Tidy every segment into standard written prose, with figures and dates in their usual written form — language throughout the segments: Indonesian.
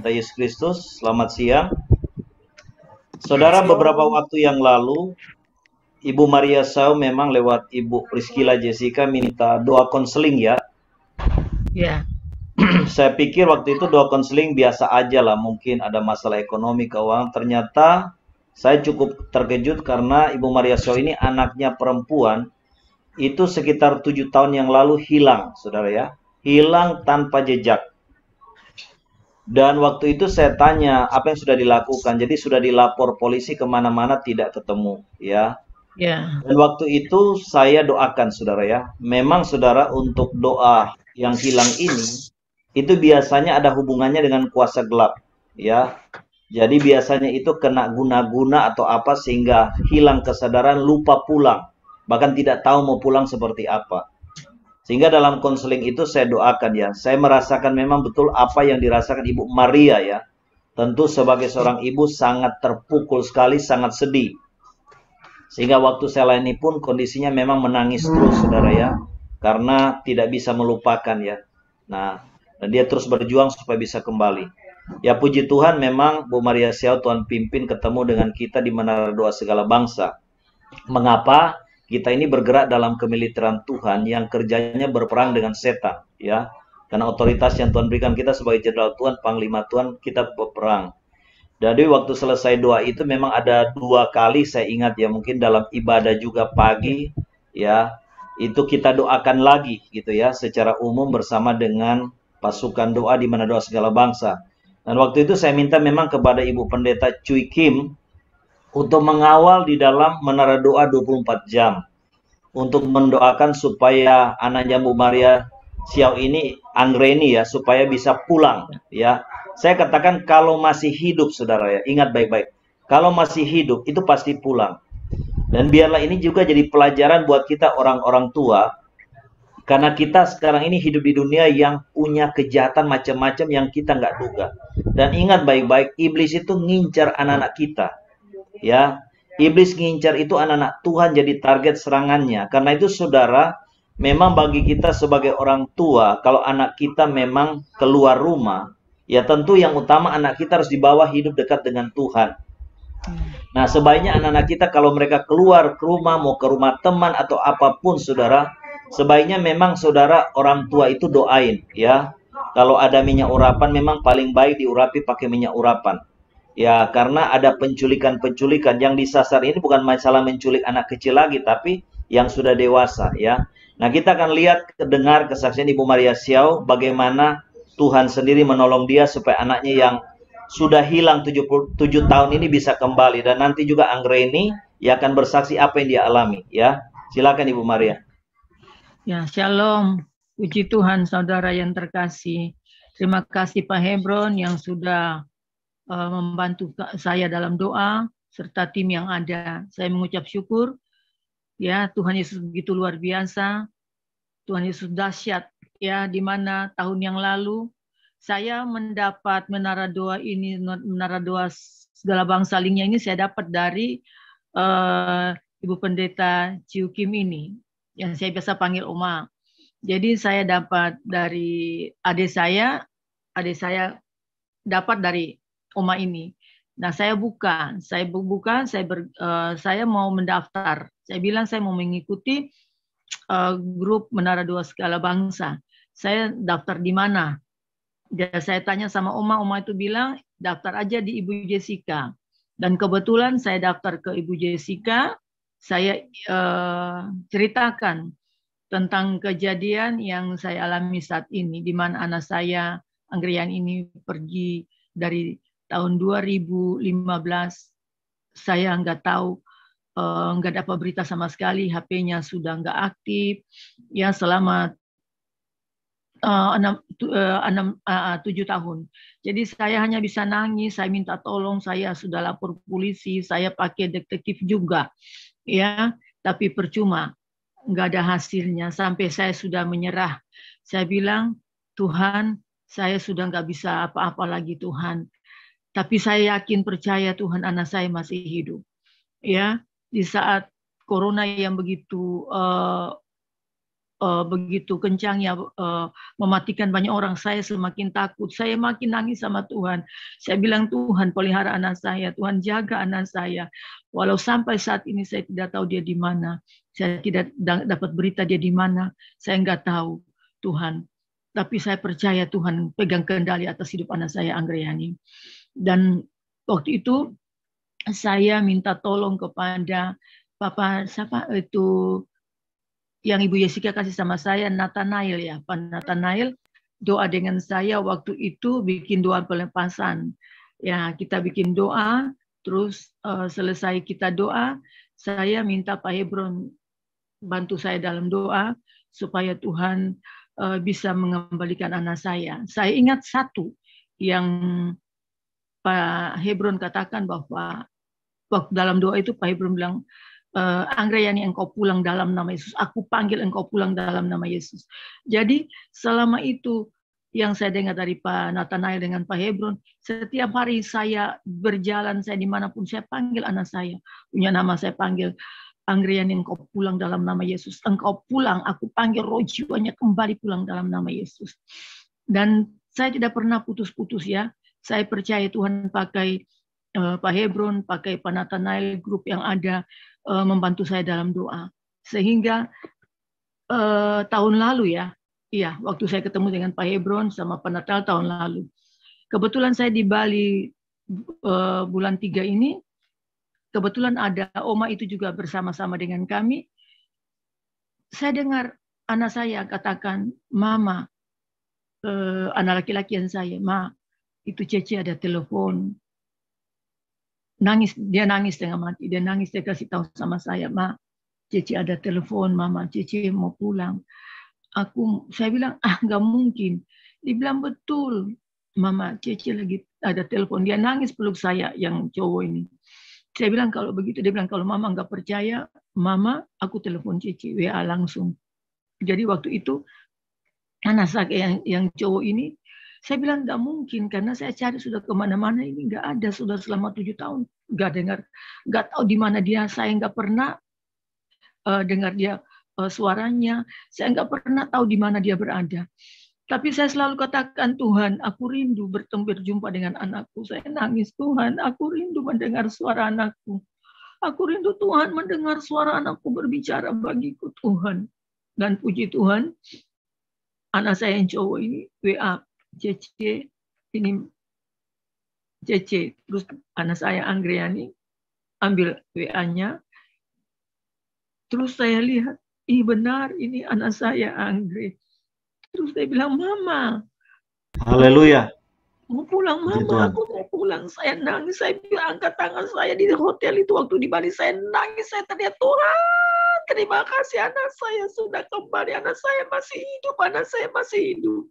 tercinta Yesus Kristus, selamat siang. Saudara, beberapa waktu yang lalu, Ibu Maria Sau memang lewat Ibu Priscilla Jessica minta doa konseling ya. Ya, Saya pikir waktu itu doa konseling biasa aja lah, mungkin ada masalah ekonomi, keuangan. Ternyata saya cukup terkejut karena Ibu Maria Sau ini anaknya perempuan, itu sekitar 7 tahun yang lalu hilang, saudara ya. Hilang tanpa jejak. Dan waktu itu saya tanya apa yang sudah dilakukan. Jadi sudah dilapor polisi kemana-mana tidak ketemu ya. ya, Dan waktu itu saya doakan saudara ya. Memang saudara untuk doa yang hilang ini itu biasanya ada hubungannya dengan kuasa gelap ya. Jadi biasanya itu kena guna-guna atau apa sehingga hilang kesadaran, lupa pulang. Bahkan tidak tahu mau pulang seperti apa. Sehingga dalam konseling itu saya doakan ya. Saya merasakan memang betul apa yang dirasakan Ibu Maria ya. Tentu sebagai seorang ibu sangat terpukul sekali, sangat sedih. Sehingga waktu saya layani pun kondisinya memang menangis terus saudara ya. Karena tidak bisa melupakan ya. Nah, dan dia terus berjuang supaya bisa kembali. Ya puji Tuhan memang Bu Maria Siau Tuhan pimpin ketemu dengan kita di Menara Doa Segala Bangsa. Mengapa? Kita ini bergerak dalam kemiliteran Tuhan yang kerjanya berperang dengan setan, ya. Karena otoritas yang Tuhan berikan kita sebagai jenderal Tuhan, panglima Tuhan, kita berperang. Jadi waktu selesai doa itu memang ada 2 kali saya ingat ya, mungkin dalam ibadah juga pagi, ya, itu kita doakan lagi gitu ya, secara umum bersama dengan pasukan doa di mana doa segala bangsa. Dan waktu itu saya minta memang kepada Ibu Pendeta Cui Kim, untuk mengawal di dalam menara doa 24 jam. Untuk mendoakan supaya anaknya Bu Maria Siau ini, Anggreni ya, supaya bisa pulang ya. Saya katakan kalau masih hidup saudara ya, ingat baik-baik. Kalau masih hidup itu pasti pulang. Dan biarlah ini juga jadi pelajaran buat kita orang-orang tua. Karena kita sekarang ini hidup di dunia yang punya kejahatan macam-macam yang kita nggak duga. Dan ingat baik-baik, iblis itu ngincar anak-anak kita. Ya, iblis ngincar itu anak-anak Tuhan jadi target serangannya. Karena itu saudara, memang bagi kita sebagai orang tua, kalau anak kita memang keluar rumah, ya tentu yang utama anak kita harus dibawa hidup dekat dengan Tuhan. Nah, sebaiknya anak-anak kita kalau mereka keluar ke rumah, mau ke rumah teman atau apapun saudara, sebaiknya memang saudara orang tua itu doain ya. Kalau ada minyak urapan memang paling baik diurapi pakai minyak urapan. Ya, karena ada penculikan-penculikan yang disasar ini bukan masalah menculik anak kecil lagi, tapi yang sudah dewasa ya. Nah, kita akan lihat, dengar kesaksian Ibu Maria Siau, bagaimana Tuhan sendiri menolong dia supaya anaknya yang sudah hilang 77 tahun ini bisa kembali. Dan nanti juga Anggreni yang akan bersaksi apa yang dia alami ya. Silakan Ibu Maria. ya, shalom. Puji Tuhan, saudara yang terkasih. Terima kasih Pak Hebron yang sudah membantu saya dalam doa serta tim yang ada. Saya mengucap syukur. Ya, Tuhan Yesus begitu luar biasa. Tuhan Yesus dahsyat. Ya, di mana tahun yang lalu saya mendapat menara doa ini, menara doa segala bangsa linknya ini saya dapat dari Ibu Pendeta Ciu Kim ini, yang saya biasa panggil Oma. Jadi saya dapat dari adik saya dapat dari Oma ini. Nah, saya buka, saya mau mendaftar. Saya bilang saya mau mengikuti grup Menara Dua Segala Bangsa. Saya daftar di mana? Dan saya tanya sama Oma itu bilang daftar aja di Ibu Jessica. Dan kebetulan saya daftar ke Ibu Jessica, saya ceritakan tentang kejadian yang saya alami saat ini, di mana anak saya, Anggrian ini pergi dari tahun 2015. Saya nggak tahu, nggak dapat berita sama sekali, HP-nya sudah nggak aktif, ya selama 7 tahun. Jadi saya hanya bisa nangis, saya minta tolong, saya sudah lapor polisi, saya pakai detektif juga, ya, tapi percuma, nggak ada hasilnya. Sampai saya sudah menyerah. Saya bilang, Tuhan, saya sudah nggak bisa apa-apa lagi Tuhan. Tapi saya yakin percaya Tuhan anak saya masih hidup. Ya, di saat corona yang begitu begitu kencangnya mematikan banyak orang, saya semakin takut. Saya makin nangis sama Tuhan. Saya bilang, Tuhan pelihara anak saya, Tuhan jaga anak saya. Walau sampai saat ini saya tidak tahu dia di mana. Saya tidak dapat berita dia di mana. Saya nggak tahu, Tuhan. Tapi saya percaya Tuhan pegang kendali atas hidup anak saya, Anggriani. Dan waktu itu saya minta tolong kepada Papa siapa itu yang Ibu Jessica kasih sama saya, Nathanael ya, Pak Nathanael doa dengan saya waktu itu, bikin doa pelepasan. Ya, kita bikin doa, terus selesai kita doa, saya minta Pak Hebron bantu saya dalam doa supaya Tuhan bisa mengembalikan anak saya. Saya ingat satu yang Pak Hebron katakan bahwa waktu dalam doa itu Pak Hebron bilang, Anggriani engkau pulang dalam nama Yesus. Aku panggil engkau pulang dalam nama Yesus. Jadi selama itu yang saya dengar dari Pak Nathanael dengan Pak Hebron, setiap hari saya berjalan, saya dimanapun saya panggil anak saya. Punya nama saya panggil, Anggriani engkau pulang dalam nama Yesus. Engkau pulang, aku panggil roh jiwanya kembali pulang dalam nama Yesus. Dan saya tidak pernah putus-putus ya. Saya percaya Tuhan pakai Pak Hebron, pakai Pak Nathanael, grup yang ada membantu saya dalam doa. Sehingga tahun lalu ya, iya, waktu saya ketemu dengan Pak Hebron sama Pak Nathanael tahun lalu. Kebetulan saya di Bali bulan 3 ini, kebetulan ada Oma itu juga bersama-sama dengan kami. Saya dengar anak saya katakan, Mama, anak laki-laki yang saya, Ma, itu Cece ada telepon. Nangis, dia nangis tengah mati, dia nangis, dia kasih tahu sama saya, Ma, Cece ada telepon, Mama, Cece mau pulang. Saya bilang, nggak mungkin. Dia bilang, betul, Mama, Cece lagi ada telepon. Dia nangis peluk saya yang cowok ini. Saya bilang, kalau begitu, dia bilang, kalau Mama nggak percaya, Mama, aku telepon Cece, WA langsung. Jadi waktu itu, anak saya yang cowok ini, saya bilang nggak mungkin karena saya cari sudah kemana-mana ini nggak ada, sudah selama 7 tahun nggak dengar, nggak tahu di mana dia. Saya nggak pernah dengar dia suaranya, saya nggak pernah tahu di mana dia berada. Tapi saya selalu katakan, Tuhan, aku rindu berjumpa dengan anakku. Saya nangis, Tuhan, aku rindu mendengar suara anakku. Aku rindu Tuhan mendengar suara anakku berbicara bagiku, Tuhan. Dan puji Tuhan, anak saya yang cowok ini WA Cece, ini Cece, terus anak saya Anggriani ambil WA-nya, terus saya lihat, benar ini anak saya Anggre. Terus saya bilang, Mama, Haleluya. Mau pulang, Mama, aku mau pulang. Saya nangis, saya angkat tangan saya di hotel itu waktu di Bali, saya nangis, saya teriak, Tuhan, terima kasih anak saya sudah kembali, anak saya masih hidup, anak saya masih hidup.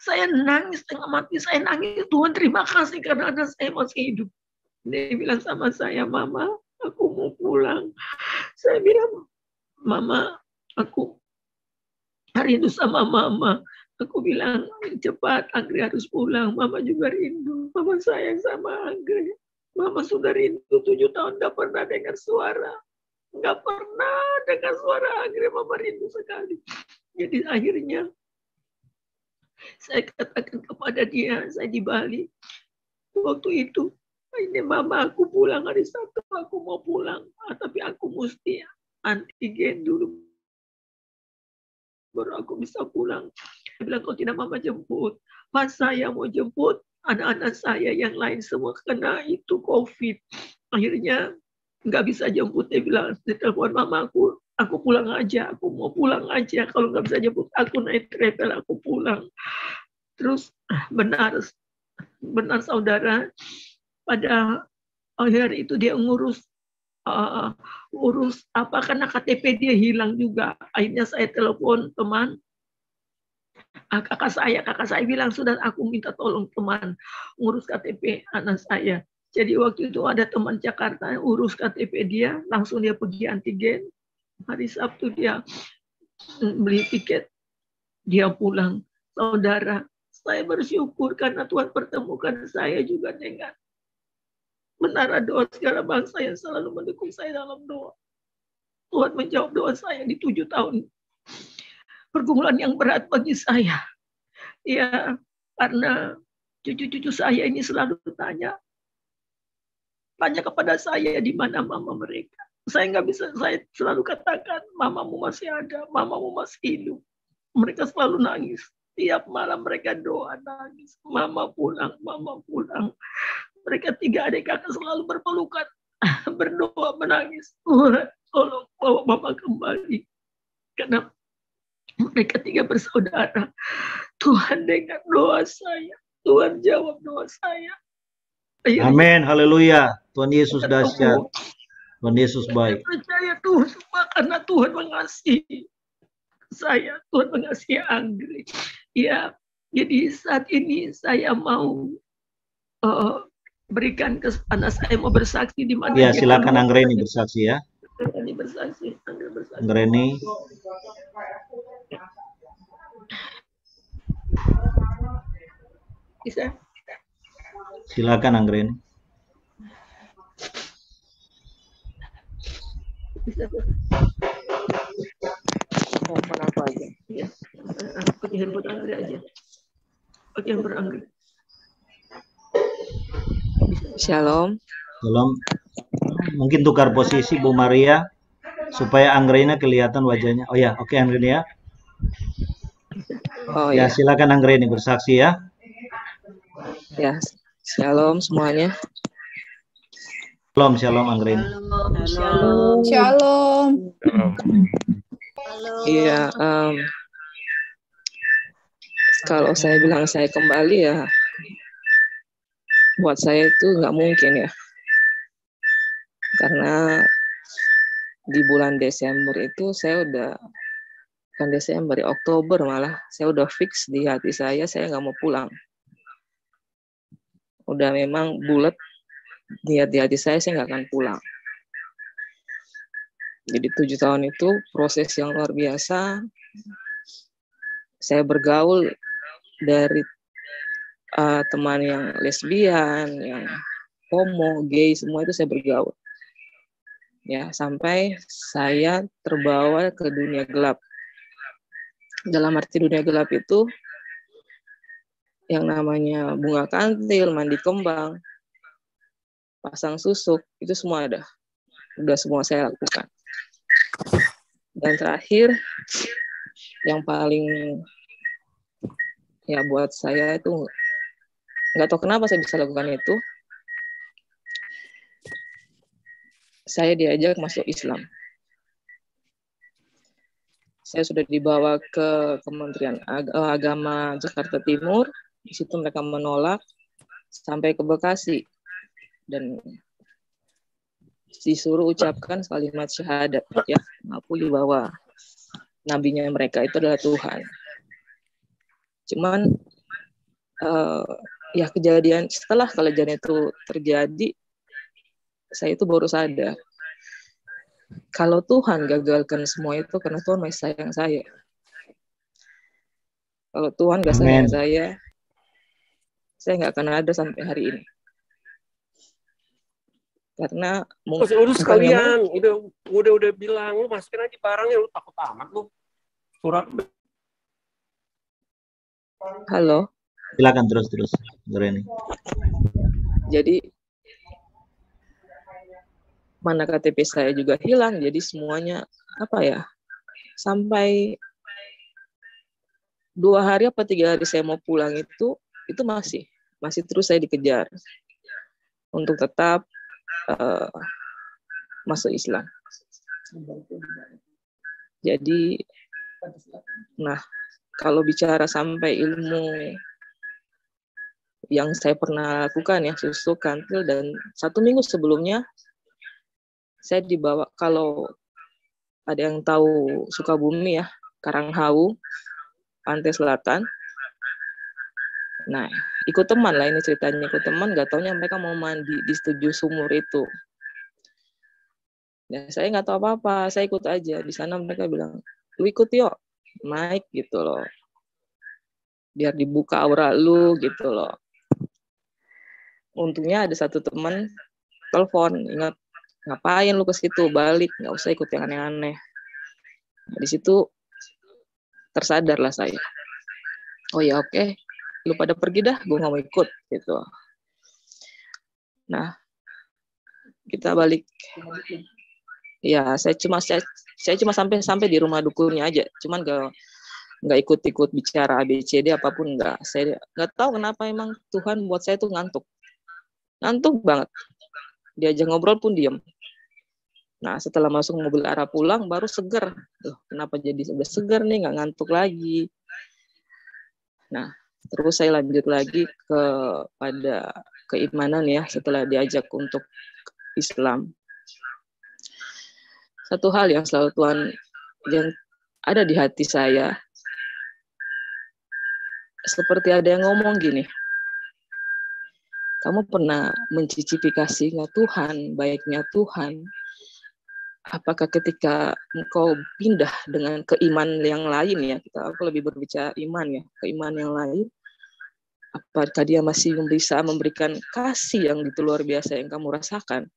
Saya nangis tengah mati, saya nangis, Tuhan terima kasih karena anak saya masih hidup. Dia bilang sama saya, Mama, aku mau pulang. Saya bilang, Mama, aku rindu sama Mama. Aku bilang, cepat, Anggre harus pulang. Mama juga rindu. Mama sayang sama Anggre. Mama sudah rindu 7 tahun, gak pernah dengar suara. Gak pernah dengar suara Anggre, Mama rindu sekali. Jadi akhirnya, saya katakan kepada dia, saya di Bali. Waktu itu, ini Mama, aku pulang hari Sabtu, aku mau pulang. Tapi aku mesti antigen dulu. Baru aku bisa pulang. Dia bilang, kalau tidak Mama jemput. Pas saya mau jemput, anak-anak saya yang lain semua kena itu COVID. Akhirnya nggak bisa jemput. Dia bilang, telepon Mama, aku pulang aja. Aku mau pulang aja. Kalau nggak bisa jemput, aku naik travel, aku pulang. Terus benar saudara, pada hari itu dia ngurus apa karena KTP dia hilang juga. Akhirnya saya telepon teman kakak saya bilang, sudah aku minta tolong teman ngurus KTP anak saya. Jadi waktu itu ada teman Jakarta yang urus KTP dia, langsung dia pergi antigen. Hari Sabtu dia beli tiket, dia pulang. Saudara, saya bersyukur karena Tuhan pertemukan saya juga dengan menara doa segala bangsa yang selalu mendukung saya dalam doa. Tuhan menjawab doa saya di 7 tahun. pergumulan yang berat bagi saya. Ya, karena cucu-cucu saya ini selalu tanya kepada saya di mana mama mereka. Saya nggak bisa, saya selalu katakan mamamu masih ada, mamamu masih hidup. Mereka selalu nangis. Tiap malam mereka doa nangis. Mama pulang, mama pulang. Mereka 3 adik kakak selalu berpelukan, berdoa menangis. Tuhan, tolong bawa mama kembali. Karena mereka 3 bersaudara. Tuhan dengar doa saya. Tuhan jawab doa saya. Amin, haleluya. Tuhan Yesus dahsyat. Tuhan Yesus baik. Saya percaya Tuhan semua karena Tuhan mengasihi saya. Tuhan mengasihi Anggrek. Ya, jadi saat ini saya mau berikan kesempatan, saya mau bersaksi di mana. Ya, silakan Anggreni bersaksi ya. Anggreni bersaksi. Anggreni. Bisa? Silakan Anggreni. Bisa. Handphone apa aja? Ya. Pakai handphone Anggrek aja. Pakai handphone Anggrek. Shalom. Shalom. Mungkin tukar posisi Bu Maria supaya Anggreni kelihatan wajahnya. Oh ya, oke Anggreni ya. Oh Ya, ya. silakan Anggreni bersaksi ya. Ya, shalom semuanya. Shalom Anggreni. Shalom. Iya, kalau saya bilang saya kembali ya, buat saya itu nggak mungkin ya. Karena di bulan Desember itu saya udah, bukan Desember, Oktober malah, saya udah fix di hati saya nggak mau pulang. Udah memang bulat niat di hati saya nggak akan pulang. Jadi 7 tahun itu proses yang luar biasa. Saya bergaul dari teman yang lesbian, yang homo, gay, semua itu saya bergaul. Ya, sampai saya terbawa ke dunia gelap. Dalam arti dunia gelap itu yang namanya bunga kantil, mandi kembang, pasang susuk, itu semua ada. Udah semua saya lakukan. Dan terakhir, yang paling ya buat saya itu, nggak tahu kenapa saya bisa lakukan itu, saya diajak masuk Islam. Saya sudah dibawa ke Kementerian Agama Jakarta Timur, di situ mereka menolak, sampai ke Bekasi, dan disuruh ucapkan kalimat syahadat, ya, mengakui bahwa nabinya mereka itu adalah Tuhan. Cuman ya setelah kejadian itu terjadi, saya itu baru sadar kalau Tuhan gagalkan semua itu karena Tuhan masih sayang saya. Kalau Tuhan gak sayang saya nggak akan ada sampai hari ini. Karena urus kalian udah bilang lu masukin aja barangnya, lu takut amat lu. Surat. Halo. Silakan terus Anggreni. Jadi mana KTP saya juga hilang, jadi semuanya sampai 2 hari apa 3 hari saya mau pulang itu masih terus saya dikejar untuk tetap masuk Islam. Jadi, kalau bicara sampai ilmu yang saya pernah lakukan ya, susuk, kantil, dan 1 minggu sebelumnya saya dibawa, kalau ada yang tahu Sukabumi ya, Karanghawu, Pantai Selatan. Nah, ikut teman lah ini ceritanya, ikut teman, gak taunya mereka mau mandi di 7 sumur itu. Ya, saya nggak tahu apa-apa, saya ikut aja. Di sana mereka bilang, lu ikut yuk, naik gitu loh. Biar dibuka aura lu gitu loh. Untungnya ada satu teman telepon, ingat, ngapain lu ke situ, balik, nggak usah ikut yang aneh-aneh. Nah, di situ tersadarlah saya. Oh ya oke, lu pada pergi dah, gue nggak mau ikut gitu. Nah, kita balik. Ya, saya cuma sampai di rumah dukunnya aja, cuman nggak ikut-ikut bicara ABCD apapun, nggak. Saya nggak tahu kenapa emang Tuhan buat saya tuh ngantuk banget. Diajak ngobrol pun diam. Nah, setelah masuk mobil arah pulang baru seger. Loh, kenapa jadi udah seger nih, nggak ngantuk lagi. Nah, terus saya lanjut lagi pada keimanan ya, setelah diajak untuk Islam. Satu hal yang selalu Tuhan yang ada di hati saya, seperti ada yang ngomong gini, kamu pernah mencicipi kasihnya Tuhan, baiknya Tuhan, apakah ketika engkau pindah dengan keimanan yang lain ya, aku lebih berbicara iman ya, keimanan yang lain, apakah dia masih bisa memberikan kasih yang itu luar biasa yang kamu rasakan?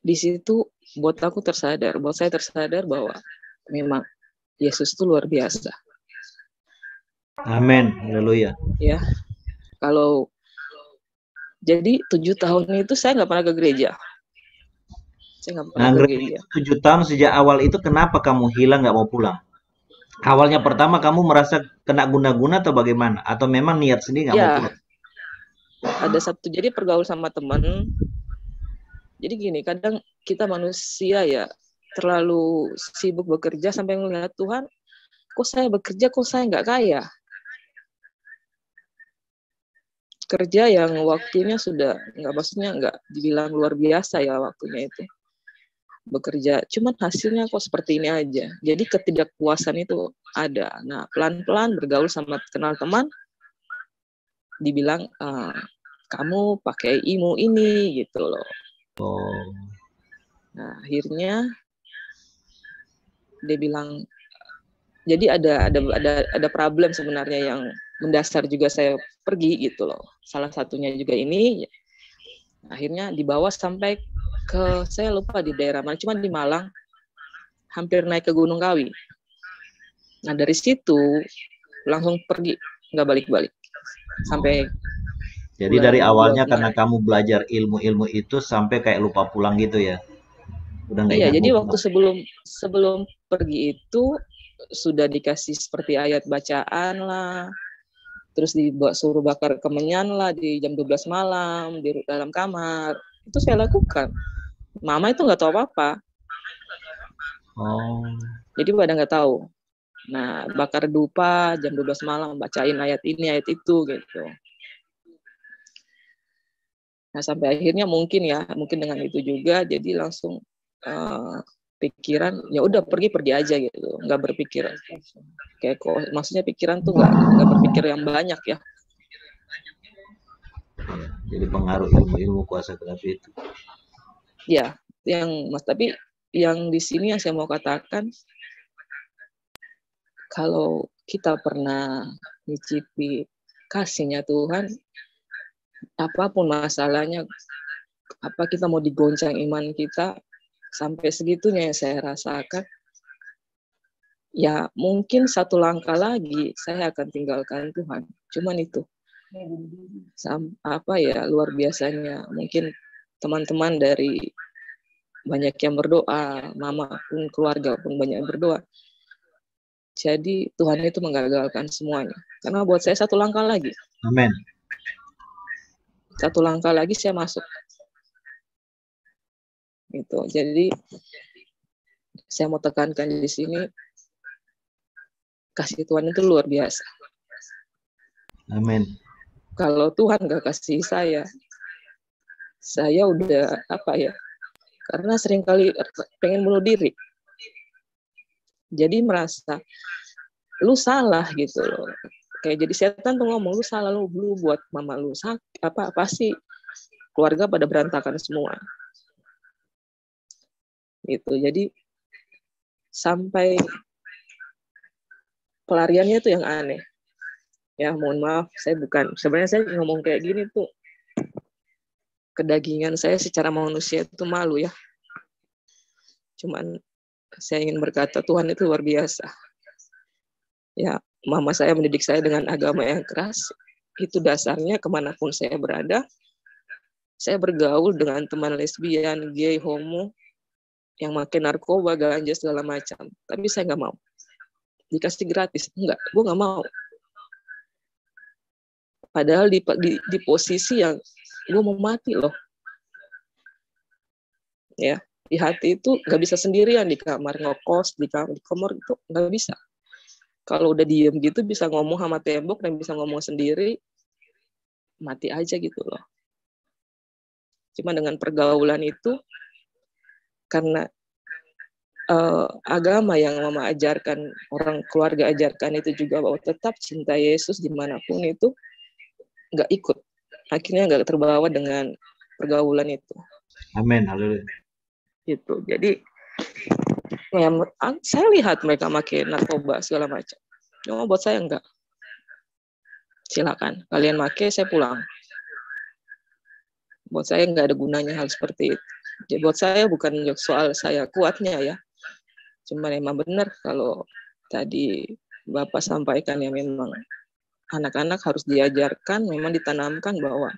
Di situ buat saya tersadar bahwa memang Yesus itu luar biasa. Amin, haleluya. Ya, kalau jadi 7 tahun itu saya nggak pernah ke gereja. Saya nggak pernah ke gereja. 7 tahun sejak awal itu kenapa kamu hilang nggak mau pulang? Awalnya pertama kamu merasa kena guna-guna atau bagaimana? Atau memang niat sendiri nggak mau pulang? Ada satu, jadi pergaul sama teman. Jadi gini, kadang kita manusia ya terlalu sibuk bekerja sampai melihat Tuhan, kok saya bekerja, kok saya nggak kaya. Kerja yang waktunya sudah nggak dibilang luar biasa ya waktunya itu. Bekerja, cuman hasilnya kok seperti ini aja. Jadi ketidakpuasan itu ada. Nah, pelan-pelan bergaul sama kenal teman, dibilang kamu pakai IMU ini gitu loh. Oh. Nah, akhirnya dia bilang, jadi ada problem sebenarnya yang mendasar juga saya pergi gitu loh. Salah satunya juga ini, akhirnya dibawa sampai ke, saya lupa di daerah mana, cuma di Malang, hampir naik ke Gunung Kawi. Nah dari situ langsung pergi, nggak balik-balik sampai. Jadi dari awalnya karena kamu belajar ilmu-ilmu itu sampai kayak lupa pulang gitu ya? Udah nggak ingat. Iya, jadi waktu sebelum pergi itu sudah dikasih seperti ayat bacaan lah, terus suruh bakar kemenyan lah di jam 12 malam di dalam kamar. Itu saya lakukan. Mama itu nggak tahu apa-apa. Oh. Jadi pada nggak tahu. Nah, bakar dupa jam 12 malam, bacain ayat ini, ayat itu gitu. Nah, sampai akhirnya mungkin dengan itu juga jadi langsung pikiran ya udah pergi aja gitu, nggak berpikir kayak maksudnya pikiran tuh nggak berpikir yang banyak ya. Jadi pengaruh ilmu kuasa terapi itu. Ya, tapi yang di sini yang saya mau katakan, kalau kita pernah mencicipi kasihnya Tuhan, apapun masalahnya, apa kita mau digoncang iman kita sampai segitunya yang saya rasakan, ya mungkin satu langkah lagi saya akan tinggalkan Tuhan. Cuman itu luar biasanya. Mungkin teman-teman dari banyak yang berdoa, mama pun keluarga pun banyak yang berdoa. Jadi Tuhan itu menggagalkan semuanya. Karena buat saya satu langkah lagi. Amin. Satu langkah lagi saya masuk. Gitu. Jadi saya mau tekankan di sini, kasih Tuhan itu luar biasa. Amin. Kalau Tuhan gak kasih saya udah karena seringkali pengen bunuh diri. Jadi merasa lu salah gitu loh. Kayak jadi setan tuh ngomong, lu salah, lu buat mama lu sakit, pasti keluarga pada berantakan semua. Gitu. Jadi sampai pelariannya tuh yang aneh. Ya, mohon maaf, sebenarnya saya ngomong kayak gini tuh kedagingan saya secara manusia itu malu ya. Cuman saya ingin berkata Tuhan itu luar biasa. Ya, mama saya mendidik saya dengan agama yang keras. Itu dasarnya kemanapun saya berada, saya bergaul dengan teman lesbian, gay, homo, yang makin narkoba, ganja, segala macam. Tapi saya nggak mau. Dikasih gratis. Enggak, gue nggak mau. Padahal di posisi yang gue mau mati loh. Ya, di hati itu nggak bisa sendirian di kamar, ngekos, di kamar itu nggak bisa. Kalau udah diem gitu bisa ngomong sama tembok dan bisa ngomong sendiri, mati aja gitu loh. Cuma dengan pergaulan itu, karena agama yang mama ajarkan, orang keluarga ajarkan itu juga bahwa tetap cinta Yesus dimanapun itu, nggak ikut. Akhirnya nggak terbawa dengan pergaulan itu. Amin, haleluya. Gitu. Jadi, ya, saya lihat mereka makin narkoba segala macam. Cuma buat saya enggak. Silakan, kalian make, saya pulang. Buat saya nggak ada gunanya hal seperti itu. Jadi buat saya bukan soal saya kuatnya ya. Cuma memang benar kalau tadi Bapak sampaikan ya, memang anak-anak harus diajarkan, memang ditanamkan bahwa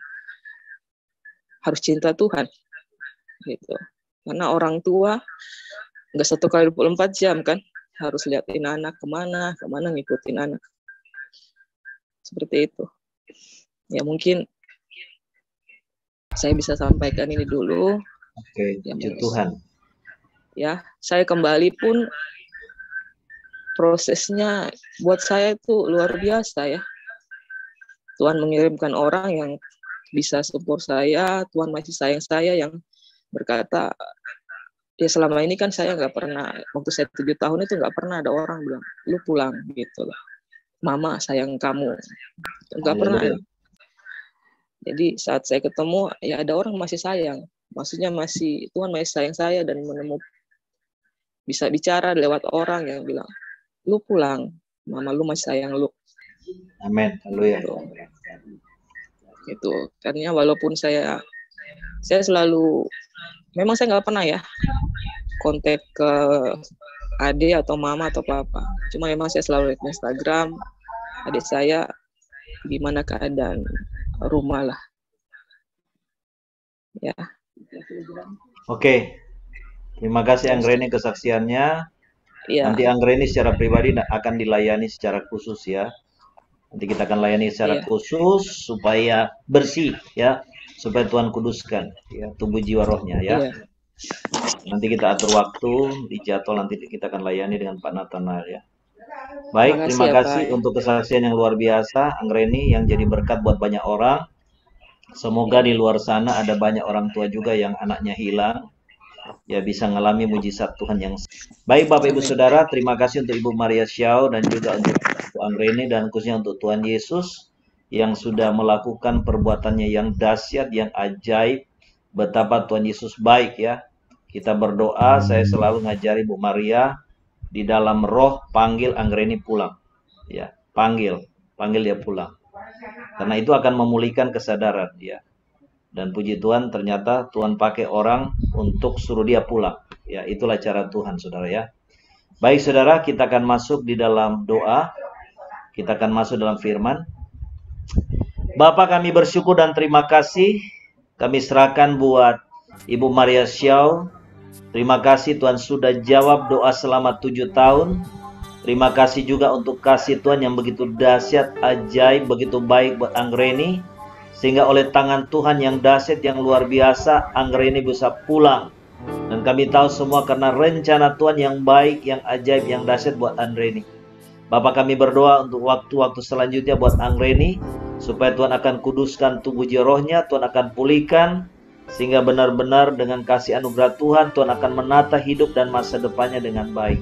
harus cinta Tuhan. Gitu. Karena orang tua nggak 1x24 jam kan, harus liatin anak kemana ngikutin anak. Seperti itu. Ya mungkin saya bisa sampaikan ini dulu. Oke, puji Tuhan. Ya, saya kembali pun prosesnya buat saya itu luar biasa ya. Tuhan mengirimkan orang yang bisa support saya, Tuhan masih sayang saya, yang berkata, ya selama ini kan saya nggak pernah, waktu saya 7 tahun itu nggak pernah ada orang bilang, lu pulang gitu loh. Mama sayang kamu. Nggak pernah. Jadi saat saya ketemu, ya ada orang masih sayang. Maksudnya Tuhan masih sayang saya dan bisa bicara lewat orang yang bilang, lu pulang, mama lu masih sayang lu. Amin, haleluya. Gitu. Karena walaupun saya selalu, memang saya nggak pernah ya kontak ke adik atau mama atau papa. Cuma memang saya selalu lihat Instagram adik saya gimana keadaan rumah lah. Ya. Oke. Terima kasih Anggreni kesaksiannya. Ya. Nanti Anggreni secara pribadi akan dilayani secara khusus ya. Nanti kita akan layani secara khusus supaya bersih ya, supaya Tuhan kuduskan ya tubuh jiwa rohnya ya. Nanti kita atur waktu di jadwal, nanti kita akan layani dengan Pak Nathanael ya. Baik, terima kasih untuk kesaksian yang luar biasa Anggreni yang jadi berkat buat banyak orang. Semoga di luar sana ada banyak orang tua juga yang anaknya hilang, ya bisa mengalami mujizat Tuhan yang baik. Bapak Ibu Saudara, terima kasih untuk Ibu Maria Xiao dan juga untuk Anggreni dan khususnya untuk Tuhan Yesus yang sudah melakukan perbuatannya yang dahsyat, yang ajaib. Betapa Tuhan Yesus baik ya. Kita berdoa, saya selalu ngajari Bu Maria di dalam roh, panggil Anggreni pulang. Ya, panggil dia pulang. Karena itu akan memulihkan kesadaran ya. Dan puji Tuhan, ternyata Tuhan pakai orang untuk suruh dia pulang. Ya, itulah cara Tuhan, Saudara ya. Baik, Saudara, kita akan masuk di dalam doa. Kita akan masuk dalam firman. Bapa, kami bersyukur dan terima kasih. Kami serahkan buat Ibu Maria Xiao. Terima kasih Tuhan sudah jawab doa selama 7 tahun. Terima kasih juga untuk kasih Tuhan yang begitu dahsyat, ajaib, begitu baik buat Anggreni. Sehingga oleh tangan Tuhan yang dahsyat, yang luar biasa, Anggreni bisa pulang. Dan kami tahu semua karena rencana Tuhan yang baik, yang ajaib, yang dahsyat buat Anggreni. Bapak, kami berdoa untuk waktu-waktu selanjutnya buat Anggreni, supaya Tuhan akan kuduskan tubuh jiwa rohnya, Tuhan akan pulihkan, sehingga benar-benar dengan kasih anugerah Tuhan, Tuhan akan menata hidup dan masa depannya dengan baik.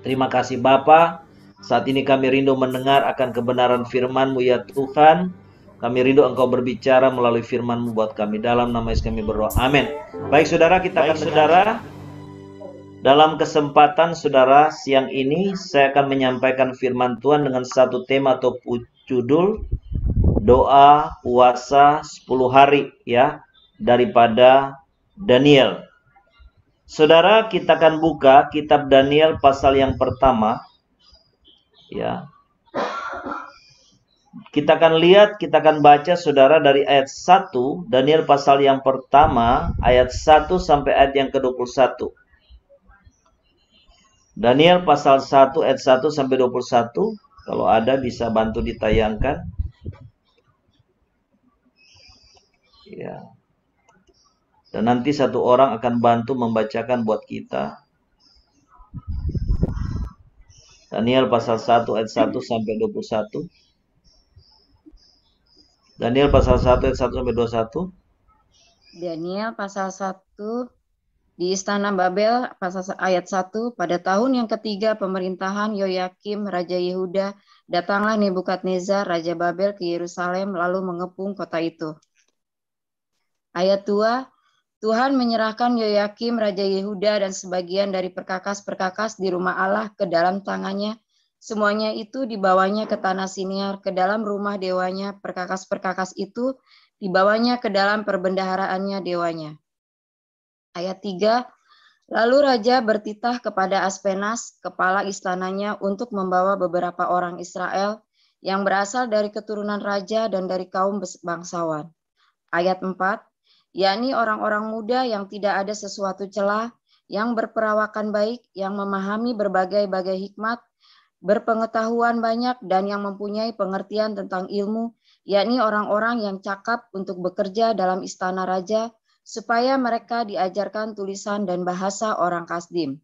Terima kasih Bapa. Saat ini kami rindu mendengar akan kebenaran firman-Mu ya Tuhan. Kami rindu Engkau berbicara melalui firman-Mu buat kami. Dalam nama Yesus kami berdoa. Amin. Baik Saudara, kita akan dalam kesempatan Saudara siang ini saya akan menyampaikan firman Tuhan dengan satu tema atau judul doa puasa 10 hari ya, daripada Daniel. Saudara, kita akan buka kitab Daniel pasal yang pertama. Ya. Kita akan lihat, kita akan baca saudara dari ayat 1, Daniel pasal yang pertama, ayat 1 sampai ayat yang ke-21. Daniel pasal 1 ayat 1 sampai 21, kalau ada bisa bantu ditayangkan. Ya. Dan nanti satu orang akan bantu membacakan buat kita. Daniel pasal 1 ayat 1 sampai 21. Daniel pasal 1 ayat 1 sampai 21. Daniel pasal 1 di Istana Babel pasal ayat 1, pada tahun yang ketiga pemerintahan Yoyakim Raja Yehuda, datanglah Nebukadnezar Raja Babel ke Yerusalem lalu mengepung kota itu. Ayat 2, Tuhan menyerahkan Yoyakim Raja Yehuda dan sebagian dari perkakas-perkakas di rumah Allah ke dalam tangannya. Semuanya itu dibawanya ke tanah Siniar, ke dalam rumah dewanya. Perkakas-perkakas itu dibawanya ke dalam perbendaharaannya dewanya. Ayat 3, lalu Raja bertitah kepada Aspenas, kepala istananya, untuk membawa beberapa orang Israel yang berasal dari keturunan raja dan dari kaum bangsawan. Ayat 4, yakni orang-orang muda yang tidak ada sesuatu celah, yang berperawakan baik, yang memahami berbagai-bagai hikmat, berpengetahuan banyak, dan yang mempunyai pengertian tentang ilmu, yakni orang-orang yang cakap untuk bekerja dalam istana raja, supaya mereka diajarkan tulisan dan bahasa orang Kasdim.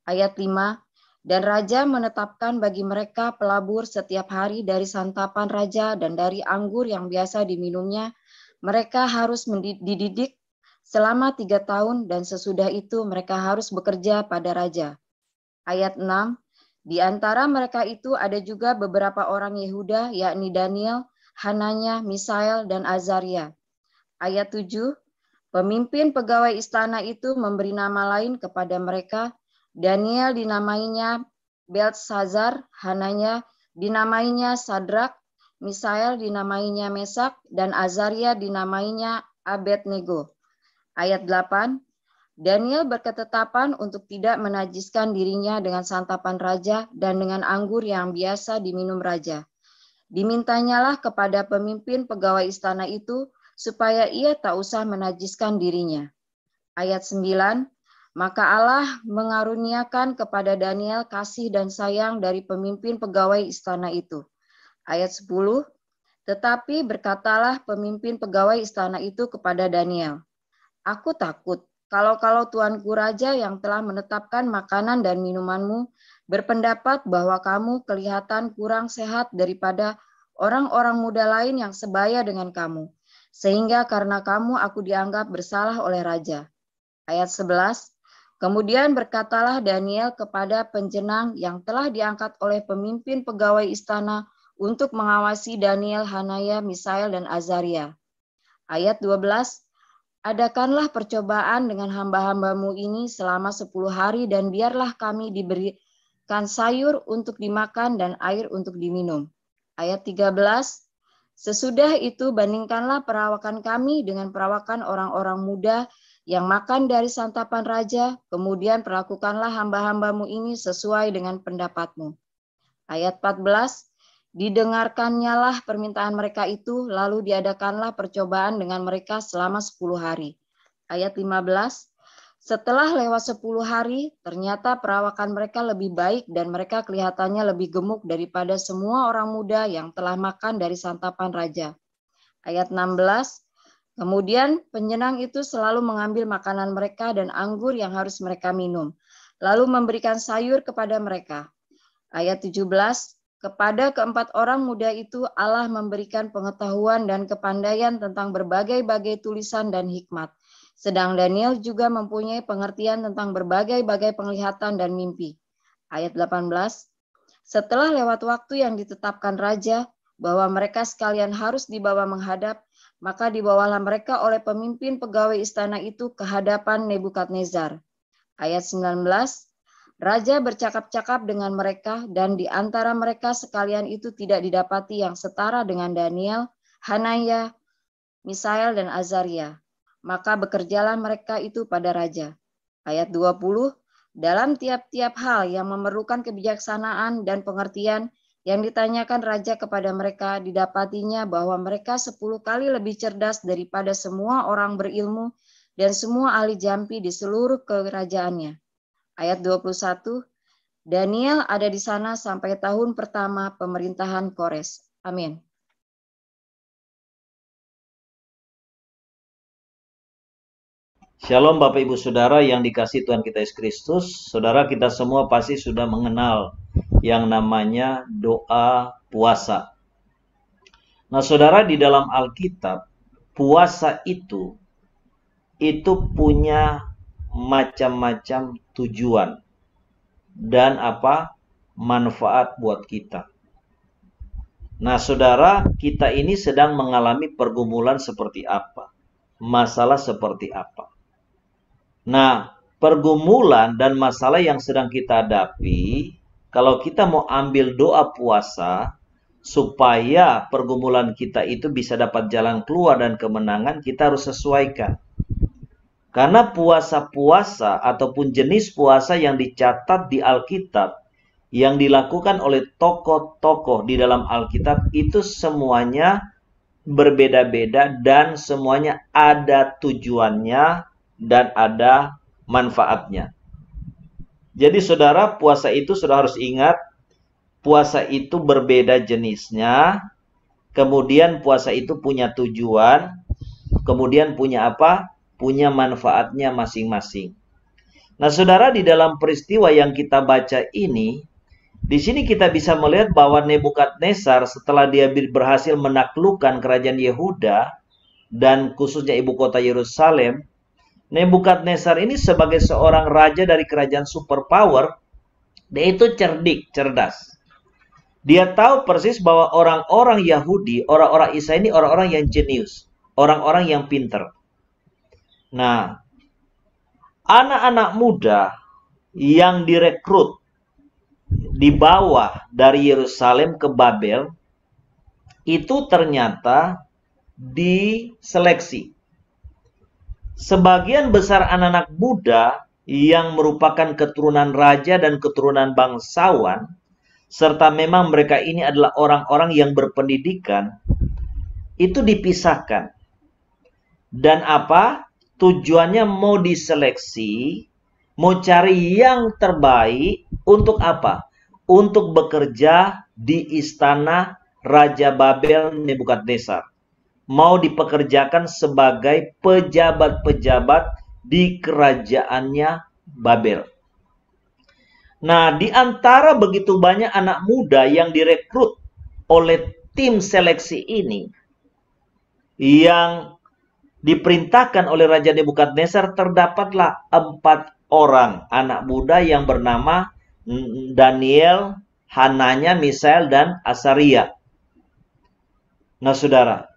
Ayat 5, dan raja menetapkan bagi mereka pelabur setiap hari dari santapan raja dan dari anggur yang biasa diminumnya. Mereka harus dididik selama 3 tahun dan sesudah itu mereka harus bekerja pada raja. Ayat 6, di antara mereka itu ada juga beberapa orang Yehuda, yakni Daniel, Hananya, Misael, dan Azaria. Ayat 7, pemimpin pegawai istana itu memberi nama lain kepada mereka. Daniel dinamainya Beltsazar, Hananya dinamainya Sadrak, Misael dinamainya Mesak, dan Azaria dinamainya Abednego. Ayat 8, Daniel berketetapan untuk tidak menajiskan dirinya dengan santapan raja dan dengan anggur yang biasa diminum raja. Dimintanyalah kepada pemimpin pegawai istana itu supaya ia tak usah menajiskan dirinya. Ayat 9, maka Allah mengaruniakan kepada Daniel kasih dan sayang dari pemimpin pegawai istana itu. Ayat 10, tetapi berkatalah pemimpin pegawai istana itu kepada Daniel, aku takut kalau tuanku raja yang telah menetapkan makanan dan minumanmu berpendapat bahwa kamu kelihatan kurang sehat daripada orang-orang muda lain yang sebaya dengan kamu, sehingga karena kamu aku dianggap bersalah oleh raja. Ayat 11, kemudian berkatalah Daniel kepada penjenang yang telah diangkat oleh pemimpin pegawai istana untuk mengawasi Daniel, Hanaya, Misael, dan Azaria. Ayat 12, adakanlah percobaan dengan hamba-hambamu ini selama 10 hari dan biarlah kami diberikan sayur untuk dimakan dan air untuk diminum. Ayat 13, sesudah itu bandingkanlah perawakan kami dengan perawakan orang-orang muda yang makan dari santapan raja, kemudian perlakukanlah hamba-hambamu ini sesuai dengan pendapatmu. Ayat 14, didengarkannyalah permintaan mereka itu, lalu diadakanlah percobaan dengan mereka selama 10 hari. Ayat 15, setelah lewat 10 hari, ternyata perawakan mereka lebih baik dan mereka kelihatannya lebih gemuk daripada semua orang muda yang telah makan dari santapan raja. Ayat 16, kemudian penjenang itu selalu mengambil makanan mereka dan anggur yang harus mereka minum, lalu memberikan sayur kepada mereka. Ayat 17, kepada keempat orang muda itu Allah memberikan pengetahuan dan kepandaian tentang berbagai-bagai tulisan dan hikmat. Sedang Daniel juga mempunyai pengertian tentang berbagai-bagai penglihatan dan mimpi. Ayat 18, setelah lewat waktu yang ditetapkan raja bahwa mereka sekalian harus dibawa menghadap, maka dibawalah mereka oleh pemimpin pegawai istana itu ke hadapan Nebukadnezar. Ayat 19, raja bercakap-cakap dengan mereka, dan di antara mereka sekalian itu tidak didapati yang setara dengan Daniel, Hanaya, Misael, dan Azaria. Maka bekerjalah mereka itu pada raja. Ayat 20, dalam tiap-tiap hal yang memerlukan kebijaksanaan dan pengertian yang ditanyakan raja kepada mereka, didapatinya bahwa mereka 10 kali lebih cerdas daripada semua orang berilmu dan semua ahli jampi di seluruh kerajaannya. Ayat 21, Daniel ada di sana sampai tahun pertama pemerintahan Kores. Amin. Shalom Bapak Ibu Saudara yang dikasihi Tuhan kita Yesus Kristus. Saudara, kita semua pasti sudah mengenal yang namanya doa puasa. Nah saudara, di dalam Alkitab, puasa itu punya macam-macam tujuan dan manfaat buat kita. Nah saudara, kita ini sedang mengalami pergumulan seperti apa? Masalah seperti apa? Nah, pergumulan dan masalah yang sedang kita hadapi, kalau kita mau ambil doa puasa, supaya pergumulan kita itu bisa dapat jalan keluar dan kemenangan, kita harus sesuaikan. Karena puasa-puasa ataupun jenis puasa yang dicatat di Alkitab, yang dilakukan oleh tokoh-tokoh di dalam Alkitab, itu semuanya berbeda-beda dan semuanya ada tujuannya dan ada manfaatnya. Jadi saudara, puasa itu saudara harus ingat, puasa itu berbeda jenisnya, kemudian puasa itu punya tujuan, kemudian punya apa? Punya manfaatnya masing-masing. Nah saudara, di dalam peristiwa yang kita baca ini, di sini kita bisa melihat bahwa Nebukadnezar setelah dia berhasil menaklukkan kerajaan Yehuda dan khususnya ibu kota Yerusalem, Nebukadnezar ini sebagai seorang raja dari kerajaan superpower, dia itu cerdas. Dia tahu persis bahwa orang-orang Yahudi, orang-orang Israel ini orang-orang yang jenius, orang-orang yang pinter. Nah, anak-anak muda yang direkrut di bawah dari Yerusalem ke Babel, itu ternyata diseleksi. Sebagian besar anak-anak muda yang merupakan keturunan raja dan keturunan bangsawan, serta memang mereka ini adalah orang-orang yang berpendidikan, itu dipisahkan. Dan apa? Tujuannya mau diseleksi, mau cari yang terbaik untuk apa? Untuk bekerja di istana Raja Babel Nebukadnezar. Mau dipekerjakan sebagai pejabat-pejabat di kerajaannya Babel. Nah, di antara begitu banyak anak muda yang direkrut oleh tim seleksi ini, yang diperintahkan oleh Raja Nebukadnezar, terdapatlah 4 orang anak muda yang bernama Daniel, Hananya, Misael, dan Asaria. Nah saudara,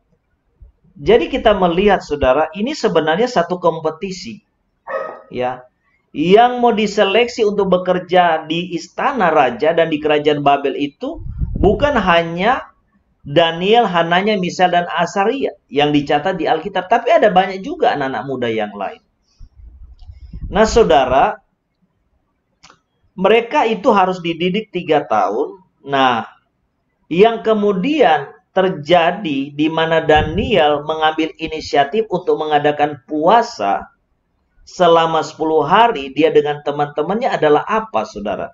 jadi kita melihat saudara, ini sebenarnya satu kompetisi, ya, yang mau diseleksi untuk bekerja di istana raja dan di kerajaan Babel itu bukan hanya Daniel, Hananya, Misael, dan Asaria yang dicatat di Alkitab, tapi ada banyak juga anak-anak muda yang lain. Nah saudara, mereka itu harus dididik 3 tahun. Nah, yang kemudian terjadi di mana Daniel mengambil inisiatif untuk mengadakan puasa selama 10 hari dia dengan teman-temannya adalah apa saudara?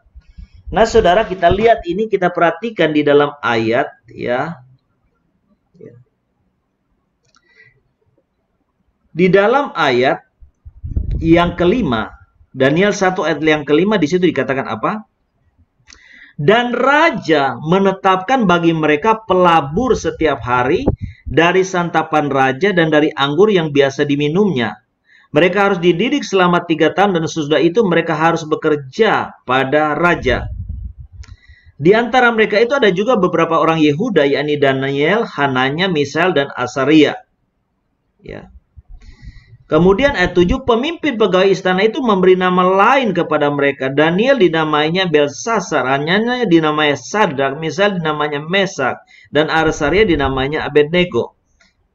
Nah saudara, kita lihat ini, kita perhatikan di dalam ayat ya. Di dalam ayat yang kelima, Daniel 1 ayat yang kelima, di situ dikatakan apa? Dan raja menetapkan bagi mereka pelabur setiap hari dari santapan raja dan dari anggur yang biasa diminumnya. Mereka harus dididik selama 3 tahun dan sesudah itu mereka harus bekerja pada raja. Di antara mereka itu ada juga beberapa orang Yehuda, yakni Daniel, Hananya, Misael, dan Asaria. Ya. Kemudian ayat 7, pemimpin pegawai istana itu memberi nama lain kepada mereka. Daniel dinamainya Belsasar, Hananya dinamainya Sadrak, Misael dinamainya Mesak, dan Asaria dinamainya Abednego.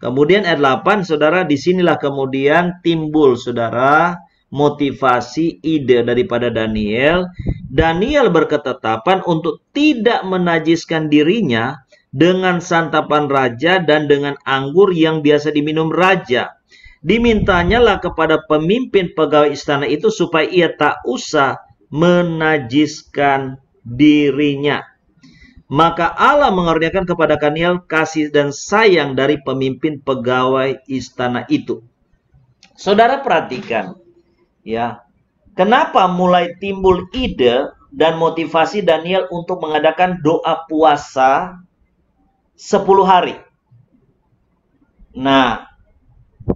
Kemudian ayat 8, saudara, disinilah kemudian timbul, saudara, motivasi, ide daripada Daniel. Daniel berketetapan untuk tidak menajiskan dirinya dengan santapan raja dan dengan anggur yang biasa diminum raja. Dimintanyalah kepada pemimpin pegawai istana itu supaya ia tak usah menajiskan dirinya. Maka Allah mengaruniakan kepada Daniel kasih dan sayang dari pemimpin pegawai istana itu. Saudara perhatikan, ya, kenapa mulai timbul ide dan motivasi Daniel untuk mengadakan doa puasa 10 hari. Nah,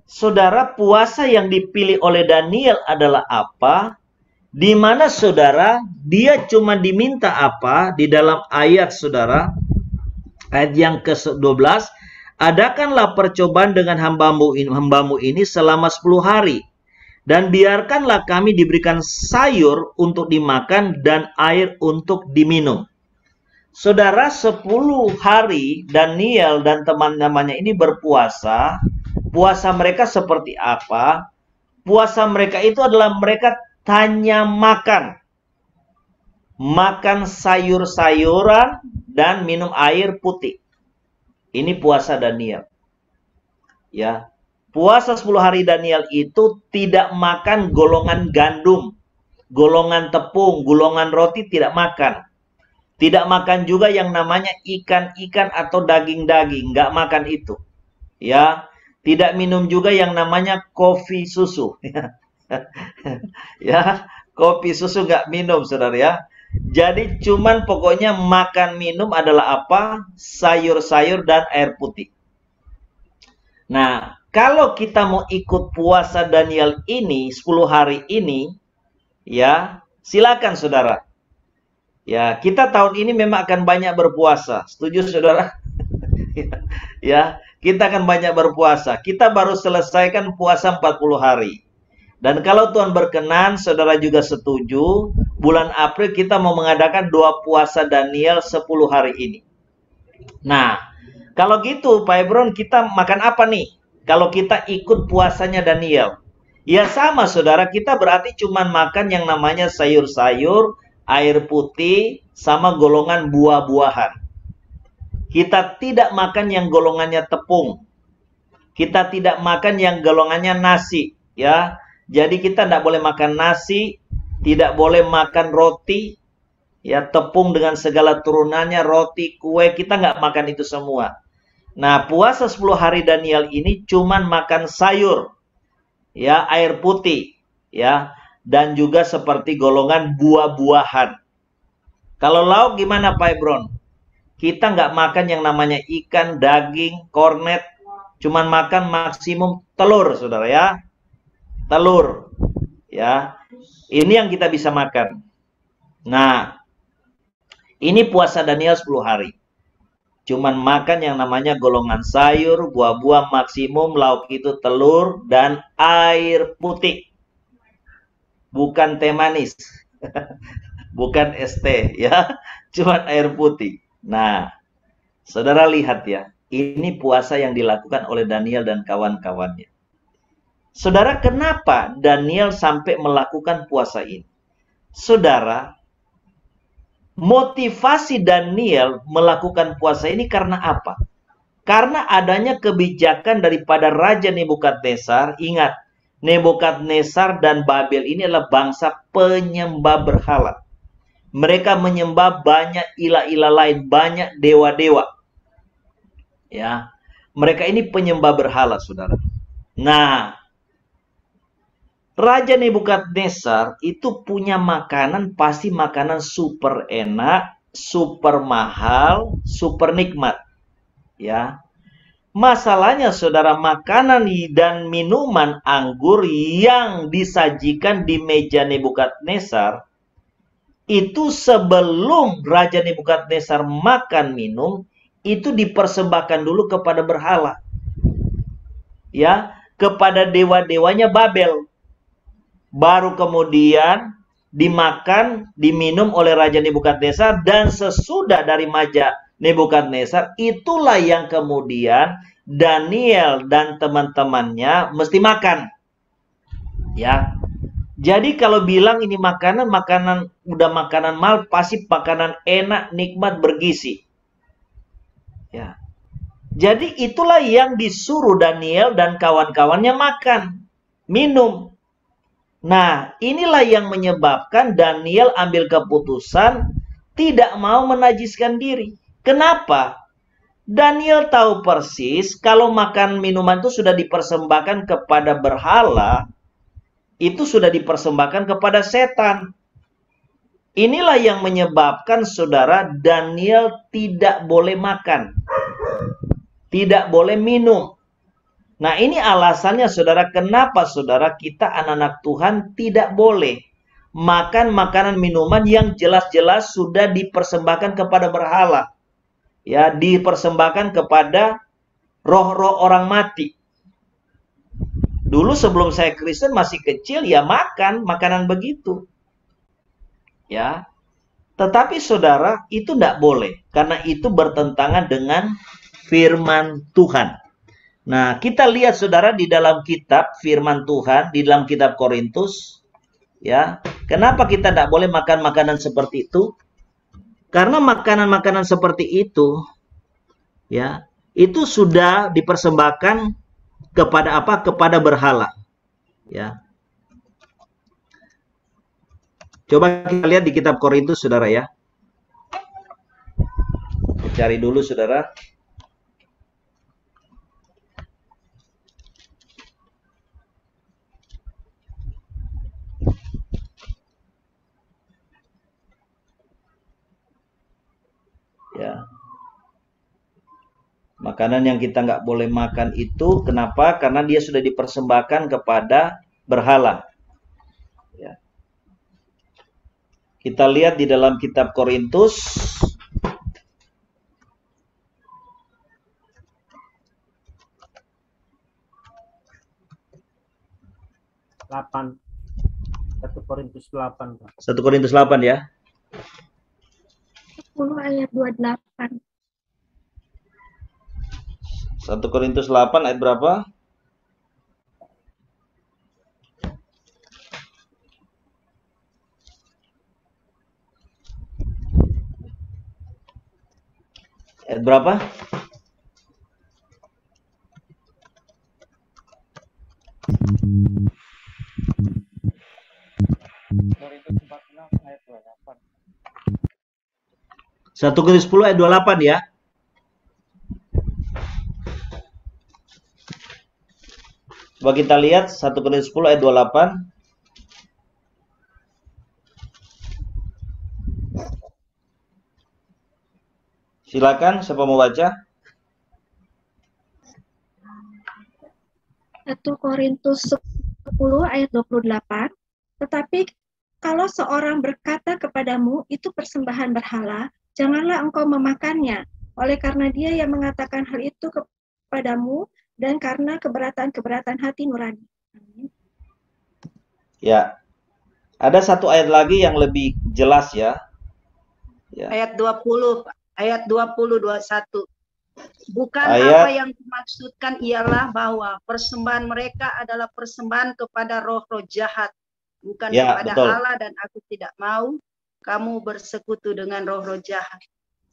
saudara, puasa yang dipilih oleh Daniel adalah apa? Di mana saudara, dia cuma diminta apa di dalam ayat saudara, ayat yang ke-12, adakanlah percobaan dengan hambamu ini selama 10 hari. Dan biarkanlah kami diberikan sayur untuk dimakan dan air untuk diminum. Saudara, 10 hari Daniel dan teman-temannya ini berpuasa. Puasa mereka seperti apa? Puasa mereka itu adalah mereka hanya makan sayur-sayuran dan minum air putih. Ini puasa Daniel. Ya. Puasa 10 hari Daniel itu tidak makan golongan gandum, golongan tepung, golongan roti tidak makan. Tidak makan juga yang namanya ikan-ikan atau daging-daging, nggak makan itu. Ya. Tidak minum juga yang namanya kopi susu. Ya, kopi susu nggak minum, saudara ya. Jadi cuman pokoknya makan minum adalah apa? Sayur-sayur dan air putih. Nah, kalau kita mau ikut puasa Daniel ini 10 hari ini, ya, silakan saudara. Ya, kita tahun ini memang akan banyak berpuasa. Setuju saudara? Ya, kita akan banyak berpuasa. Kita baru selesaikan puasa 40 hari. Dan kalau Tuhan berkenan, saudara juga setuju, bulan April kita mau mengadakan doa puasa Daniel 10 hari ini. Nah, kalau gitu Pak Hebron, kita makan apa nih? Kalau kita ikut puasanya Daniel. Ya sama saudara, kita berarti cuma makan yang namanya sayur-sayur, air putih, sama golongan buah-buahan. Kita tidak makan yang golongannya tepung. Kita tidak makan yang golongannya nasi. Ya, jadi kita tidak boleh makan nasi, tidak boleh makan roti, ya tepung dengan segala turunannya, roti, kue, kita nggak makan itu semua. Nah, puasa 10 hari Daniel ini cuman makan sayur, ya air putih, ya dan juga seperti golongan buah-buahan. Kalau lauk gimana Pak Hebron? Kita nggak makan yang namanya ikan, daging, kornet, cuman makan maksimum telur, saudara ya. Telur, ya. Ini yang kita bisa makan. Nah, ini puasa Daniel 10 hari. Cuman makan yang namanya golongan sayur, buah-buah maksimum, lauk itu telur, dan air putih. Bukan teh manis. Bukan es teh, ya. Cuman air putih. Nah, saudara lihat ya. Ini puasa yang dilakukan oleh Daniel dan kawan-kawannya. Saudara, kenapa Daniel sampai melakukan puasa ini? Saudara, motivasi Daniel melakukan puasa ini karena apa? Karena adanya kebijakan daripada Raja Nebukadnezar. Ingat, Nebukadnezar dan Babel ini adalah bangsa penyembah berhala. Mereka menyembah banyak ilah-ilah lain, banyak dewa-dewa. Ya, mereka ini penyembah berhala, saudara. Nah, Raja Nebukadnezar itu punya makanan, pasti makanan super enak, super mahal, super nikmat. Ya. Masalahnya saudara, makanan dan minuman anggur yang disajikan di meja Nebukadnezar itu sebelum Raja Nebukadnezar makan minum itu dipersembahkan dulu kepada berhala. Ya, kepada dewa-dewanya Babel. Baru kemudian dimakan, diminum oleh Raja Nebukadnezar, dan sesudah dari meja Nebukadnezar itulah yang kemudian Daniel dan teman-temannya mesti makan. Ya. Jadi kalau bilang ini makanan udah makanan mahal, pasti makanan enak, nikmat, bergizi. Ya. Jadi itulah yang disuruh Daniel dan kawan-kawannya makan, minum. Nah, inilah yang menyebabkan Daniel ambil keputusan tidak mau menajiskan diri. Kenapa? Daniel tahu persis kalau makan minuman itu sudah dipersembahkan kepada berhala, itu sudah dipersembahkan kepada setan. Inilah yang menyebabkan saudara Daniel tidak boleh makan, tidak boleh minum. Nah, ini alasannya saudara, kenapa saudara kita anak-anak Tuhan tidak boleh makan makanan minuman yang jelas-jelas sudah dipersembahkan kepada berhala. Ya, dipersembahkan kepada roh-roh orang mati. Dulu sebelum saya Kristen masih kecil ya makan makanan begitu. Ya. Tetapi saudara itu tidak boleh karena itu bertentangan dengan firman Tuhan. Nah, kita lihat saudara di dalam kitab firman Tuhan di dalam kitab Korintus, ya. Kenapa kita tidak boleh makan makanan seperti itu? Karena makanan-makanan seperti itu ya, itu sudah dipersembahkan kepada apa? Kepada berhala. Ya. Coba kita lihat di kitab Korintus saudara ya. Cari dulu saudara. Ya. Makanan yang kita nggak boleh makan itu, kenapa? Karena dia sudah dipersembahkan kepada berhala. Ya. Kita lihat di dalam kitab Korintus. Delapan. 1 Korintus 8. 1 Korintus 8 ya. 10 ayat 28. 1 Korintus 8 ayat berapa? Ayat berapa? Korintus 14 ayat 28. 1 Korintus 10 ayat 28 ya. Coba kita lihat 1 Korintus 10 ayat 28. Silakan, siapa mau baca? 1 Korintus 10 ayat 28. Tetapi kalau seorang berkata kepadamu itu persembahan berhala, janganlah engkau memakannya. Oleh karena dia yang mengatakan hal itu kepadamu dan karena keberatan-keberatan hati nurani. Amin. Ya. Ada satu ayat lagi yang lebih jelas ya. Ya. Ayat 20, ayat 20, 21. Bukan Ayat- apa yang dimaksudkan ialah bahwa persembahan mereka adalah persembahan kepada roh-roh jahat, bukan Ya, kepada betul. Allah, dan aku tidak mau kamu bersekutu dengan roh-roh jahat.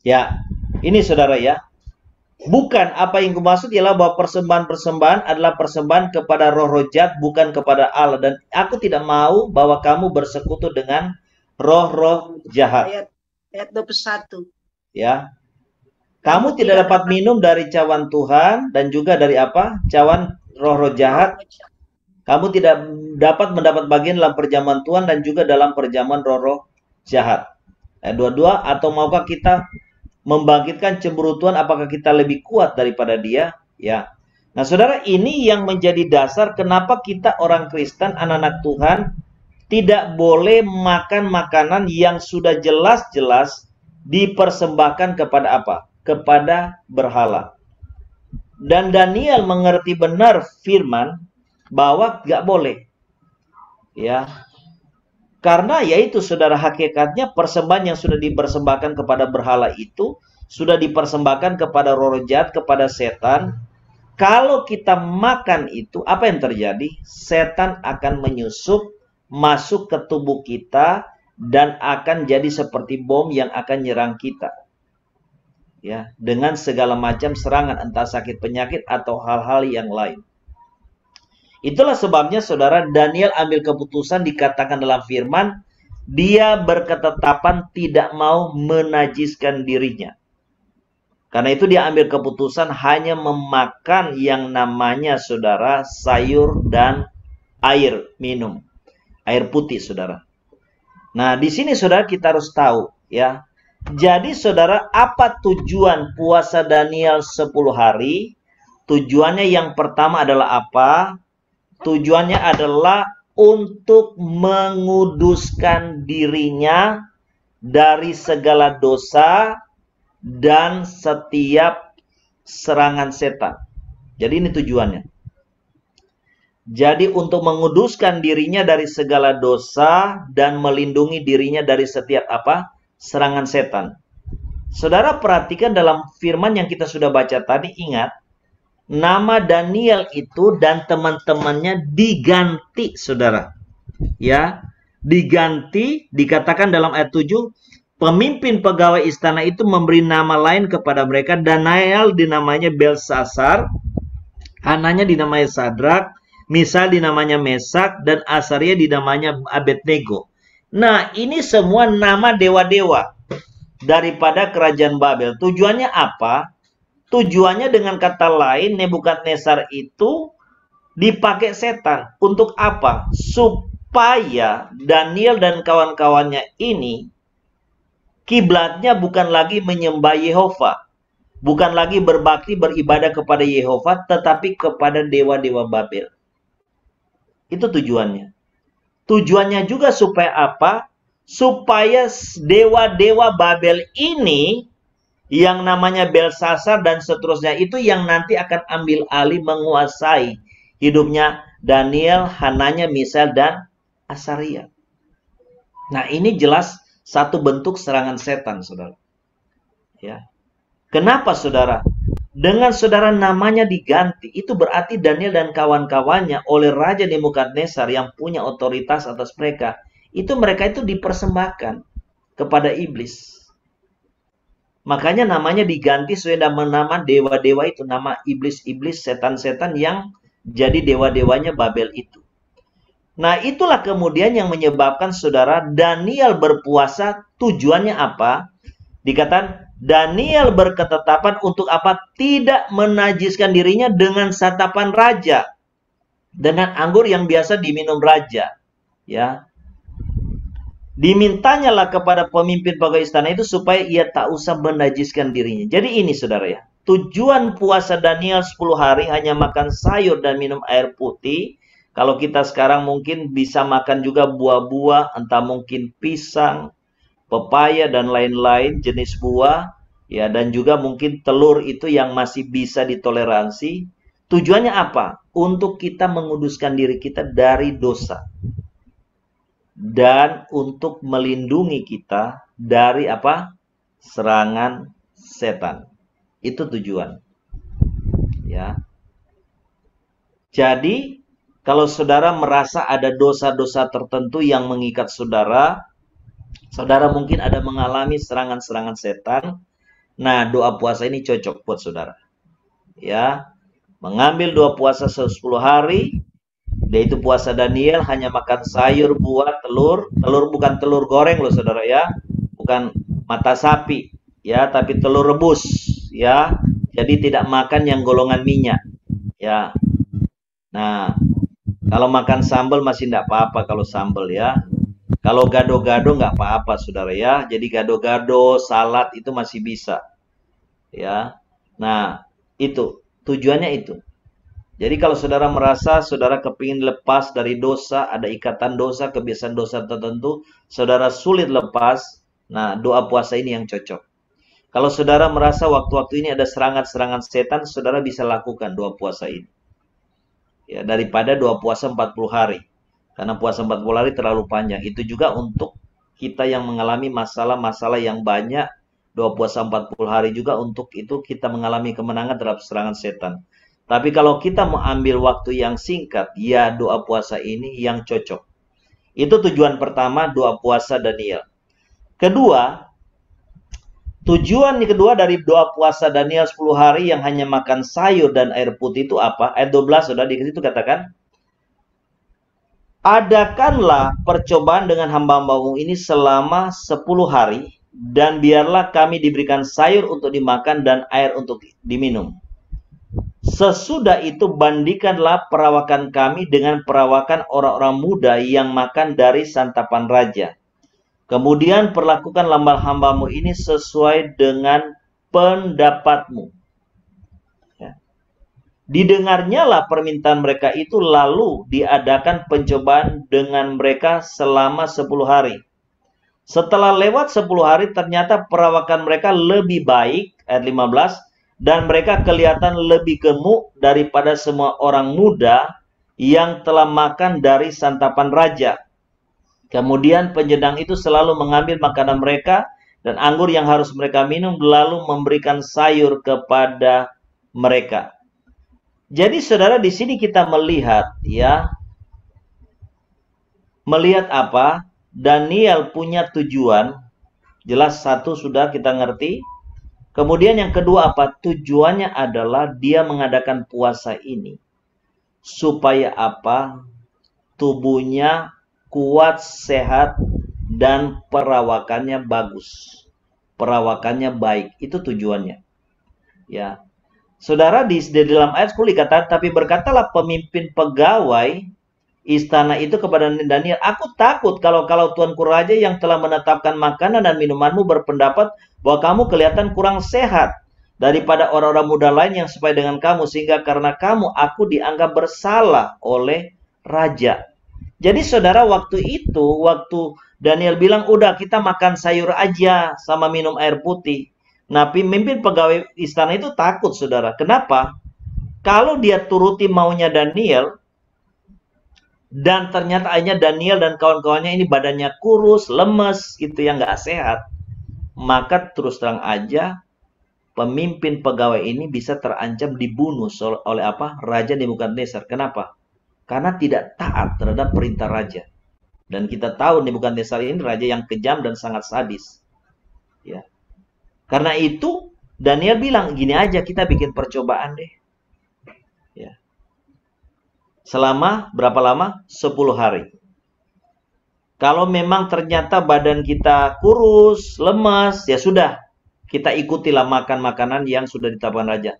Ya, ini saudara ya. Bukan apa yang kumaksud ialah bahwa persembahan-persembahan adalah persembahan kepada roh-roh jahat, bukan kepada Allah. Dan aku tidak mau bahwa kamu bersekutu dengan roh-roh jahat. Ayat 21. Ya. Kamu tidak dapat minum dari cawan Tuhan dan juga dari apa? Cawan roh-roh jahat. Kamu tidak dapat mendapat bagian dalam perjamuan Tuhan dan juga dalam perjamuan roh-roh jahat. Ayat 22, atau maukah kita membangkitkan cemburu Tuhan, apakah kita lebih kuat daripada dia? Ya. Nah, saudara, ini yang menjadi dasar kenapa kita orang Kristen, anak-anak Tuhan, tidak boleh makan makanan yang sudah jelas-jelas dipersembahkan kepada apa? Kepada berhala. Dan Daniel mengerti benar firman bahwa nggak boleh. Ya. Karena yaitu saudara, hakikatnya persembahan yang sudah dipersembahkan kepada berhala itu sudah dipersembahkan kepada roh jahat, kepada setan. Kalau kita makan itu, apa yang terjadi? Setan akan menyusup masuk ke tubuh kita dan akan jadi seperti bom yang akan nyerang kita. Ya, dengan segala macam serangan, entah sakit penyakit atau hal-hal yang lain. Itulah sebabnya saudara, Daniel ambil keputusan, dikatakan dalam firman, dia berketetapan tidak mau menajiskan dirinya. Karena itu dia ambil keputusan hanya memakan yang namanya saudara sayur dan air minum. Air putih saudara. Nah, di sini saudara kita harus tahu ya. Jadi saudara, apa tujuan puasa Daniel 10 hari? Tujuannya yang pertama adalah apa? Tujuannya adalah untuk menguduskan dirinya dari segala dosa dan setiap serangan setan. Jadi ini tujuannya. Jadi untuk menguduskan dirinya dari segala dosa dan melindungi dirinya dari setiap apa? Serangan setan. Saudara perhatikan dalam firman yang kita sudah baca tadi, ingat, nama Daniel itu dan teman-temannya diganti, saudara. Ya, diganti, dikatakan dalam ayat 7, pemimpin pegawai istana itu memberi nama lain kepada mereka. Daniel dinamanya Belsasar, anaknya dinamanya Sadrak, Misal dinamanya Mesak, dan Asaria dinamanya Abednego. Nah, ini semua nama dewa-dewa daripada kerajaan Babel. Tujuannya apa? Tujuannya dengan kata lain, Nebukadnezar itu dipakai setan. Untuk apa? Supaya Daniel dan kawan-kawannya ini kiblatnya bukan lagi menyembah Yehova. Bukan lagi berbakti beribadah kepada Yehova, tetapi kepada dewa-dewa Babel. Itu tujuannya. Tujuannya juga supaya apa? Supaya dewa-dewa Babel ini yang namanya Belsasar dan seterusnya itu yang nanti akan ambil alih menguasai hidupnya Daniel, Hananya, Misal, dan Asaria. Nah, ini jelas satu bentuk serangan setan, saudara. Ya. Kenapa, saudara? Dengan saudara namanya diganti, itu berarti Daniel dan kawan-kawannya oleh Raja Nebukadnezar yang punya otoritas atas mereka, itu mereka itu dipersembahkan kepada iblis. Makanya namanya diganti sesuai dengan nama dewa-dewa itu, nama iblis-iblis, setan-setan yang jadi dewa-dewanya Babel itu. Nah, itulah kemudian yang menyebabkan saudara Daniel berpuasa. Tujuannya apa? Dikatakan Daniel berketetapan untuk apa? Tidak menajiskan dirinya dengan santapan raja, dengan anggur yang biasa diminum raja. Ya, dimintanya lah kepada pemimpin pegawai istana itu supaya ia tak usah menajiskan dirinya. Jadi ini saudara ya, tujuan puasa Daniel 10 hari hanya makan sayur dan minum air putih. Kalau kita sekarang mungkin bisa makan juga buah-buah, entah mungkin pisang, pepaya dan lain-lain jenis buah, ya, dan juga mungkin telur itu yang masih bisa ditoleransi. Tujuannya apa? Untuk kita menguduskan diri kita dari dosa. Dan untuk melindungi kita dari apa? Serangan setan. Itu tujuan. Ya. Jadi, kalau saudara merasa ada dosa-dosa tertentu yang mengikat saudara, saudara mungkin ada mengalami serangan-serangan setan. Nah, doa puasa ini cocok buat saudara. Ya, mengambil doa puasa 10 hari, yaitu puasa Daniel, hanya makan sayur, buah, telur. Telur bukan telur goreng loh saudara ya. Bukan mata sapi, ya, tapi telur rebus, ya. Jadi tidak makan yang golongan minyak, ya. Nah, kalau makan sambal masih tidak apa-apa kalau sambal ya. Kalau gado-gado nggak apa-apa saudara ya. Jadi gado-gado, salad itu masih bisa. Ya. Nah, itu tujuannya itu. Jadi kalau saudara merasa saudara kepingin lepas dari dosa, ada ikatan dosa, kebiasaan dosa tertentu, saudara sulit lepas, nah doa puasa ini yang cocok. Kalau saudara merasa waktu-waktu ini ada serangan-serangan setan, saudara bisa lakukan doa puasa ini. Ya, daripada doa puasa 40 hari. Karena puasa 40 hari terlalu panjang. Itu juga untuk kita yang mengalami masalah-masalah yang banyak. Doa puasa 40 hari juga untuk itu kita mengalami kemenangan terhadap serangan setan. Tapi kalau kita mau ambil waktu yang singkat, ya doa puasa ini yang cocok. Itu tujuan pertama doa puasa Daniel. Kedua, tujuan kedua dari doa puasa Daniel 10 hari yang hanya makan sayur dan air putih itu apa? Ayat 12 sudah di situ katakan, adakanlah percobaan dengan hamba-hambamu ini selama 10 hari, dan biarlah kami diberikan sayur untuk dimakan dan air untuk diminum. Sesudah itu bandingkanlah perawakan kami dengan perawakan orang-orang muda yang makan dari santapan raja. Kemudian perlakukan hamba-hambamu ini sesuai dengan pendapatmu. Ya. Didengarnyalah permintaan mereka itu, lalu diadakan pencobaan dengan mereka selama 10 hari. Setelah lewat 10 hari, ternyata perawakan mereka lebih baik, ayat 15, dan mereka kelihatan lebih gemuk daripada semua orang muda yang telah makan dari santapan raja. Kemudian penjedang itu selalu mengambil makanan mereka dan anggur yang harus mereka minum, lalu memberikan sayur kepada mereka. Jadi saudara, di sini kita melihat, ya, melihat apa? Daniel punya tujuan. Jelas satu sudah kita ngerti. Kemudian yang kedua apa? Tujuannya adalah dia mengadakan puasa ini supaya apa? Tubuhnya kuat, sehat, dan perawakannya bagus. Perawakannya baik. Itu tujuannya. Ya. Saudara, di dalam ayat 10 dikatakan, tapi berkatalah pemimpin pegawai istana itu kepada Daniel, aku takut kalau Tuanku Raja yang telah menetapkan makanan dan minumanmu berpendapat bahwa kamu kelihatan kurang sehat daripada orang-orang muda lain yang sesuai dengan kamu, sehingga karena kamu aku dianggap bersalah oleh raja. Jadi saudara, waktu itu, waktu Daniel bilang, udah kita makan sayur aja sama minum air putih. Nah, pemimpin pegawai istana itu takut, saudara. Kenapa? Kalau dia turuti maunya Daniel, dan ternyata akhirnya Daniel dan kawan-kawannya ini badannya kurus, lemes, gitu yang nggak sehat, maka terus terang aja pemimpin pegawai ini bisa terancam dibunuh oleh apa? Raja Nebukadnezar. Kenapa? Karena tidak taat terhadap perintah raja. Dan kita tahu Nebukadnezar ini raja yang kejam dan sangat sadis. Ya. Karena itu Daniel bilang, gini aja, kita bikin percobaan deh. Ya. Selama berapa lama? 10 hari. Kalau memang ternyata badan kita kurus, lemas, ya sudah. Kita ikutilah makan makanan yang sudah ditetapkan raja.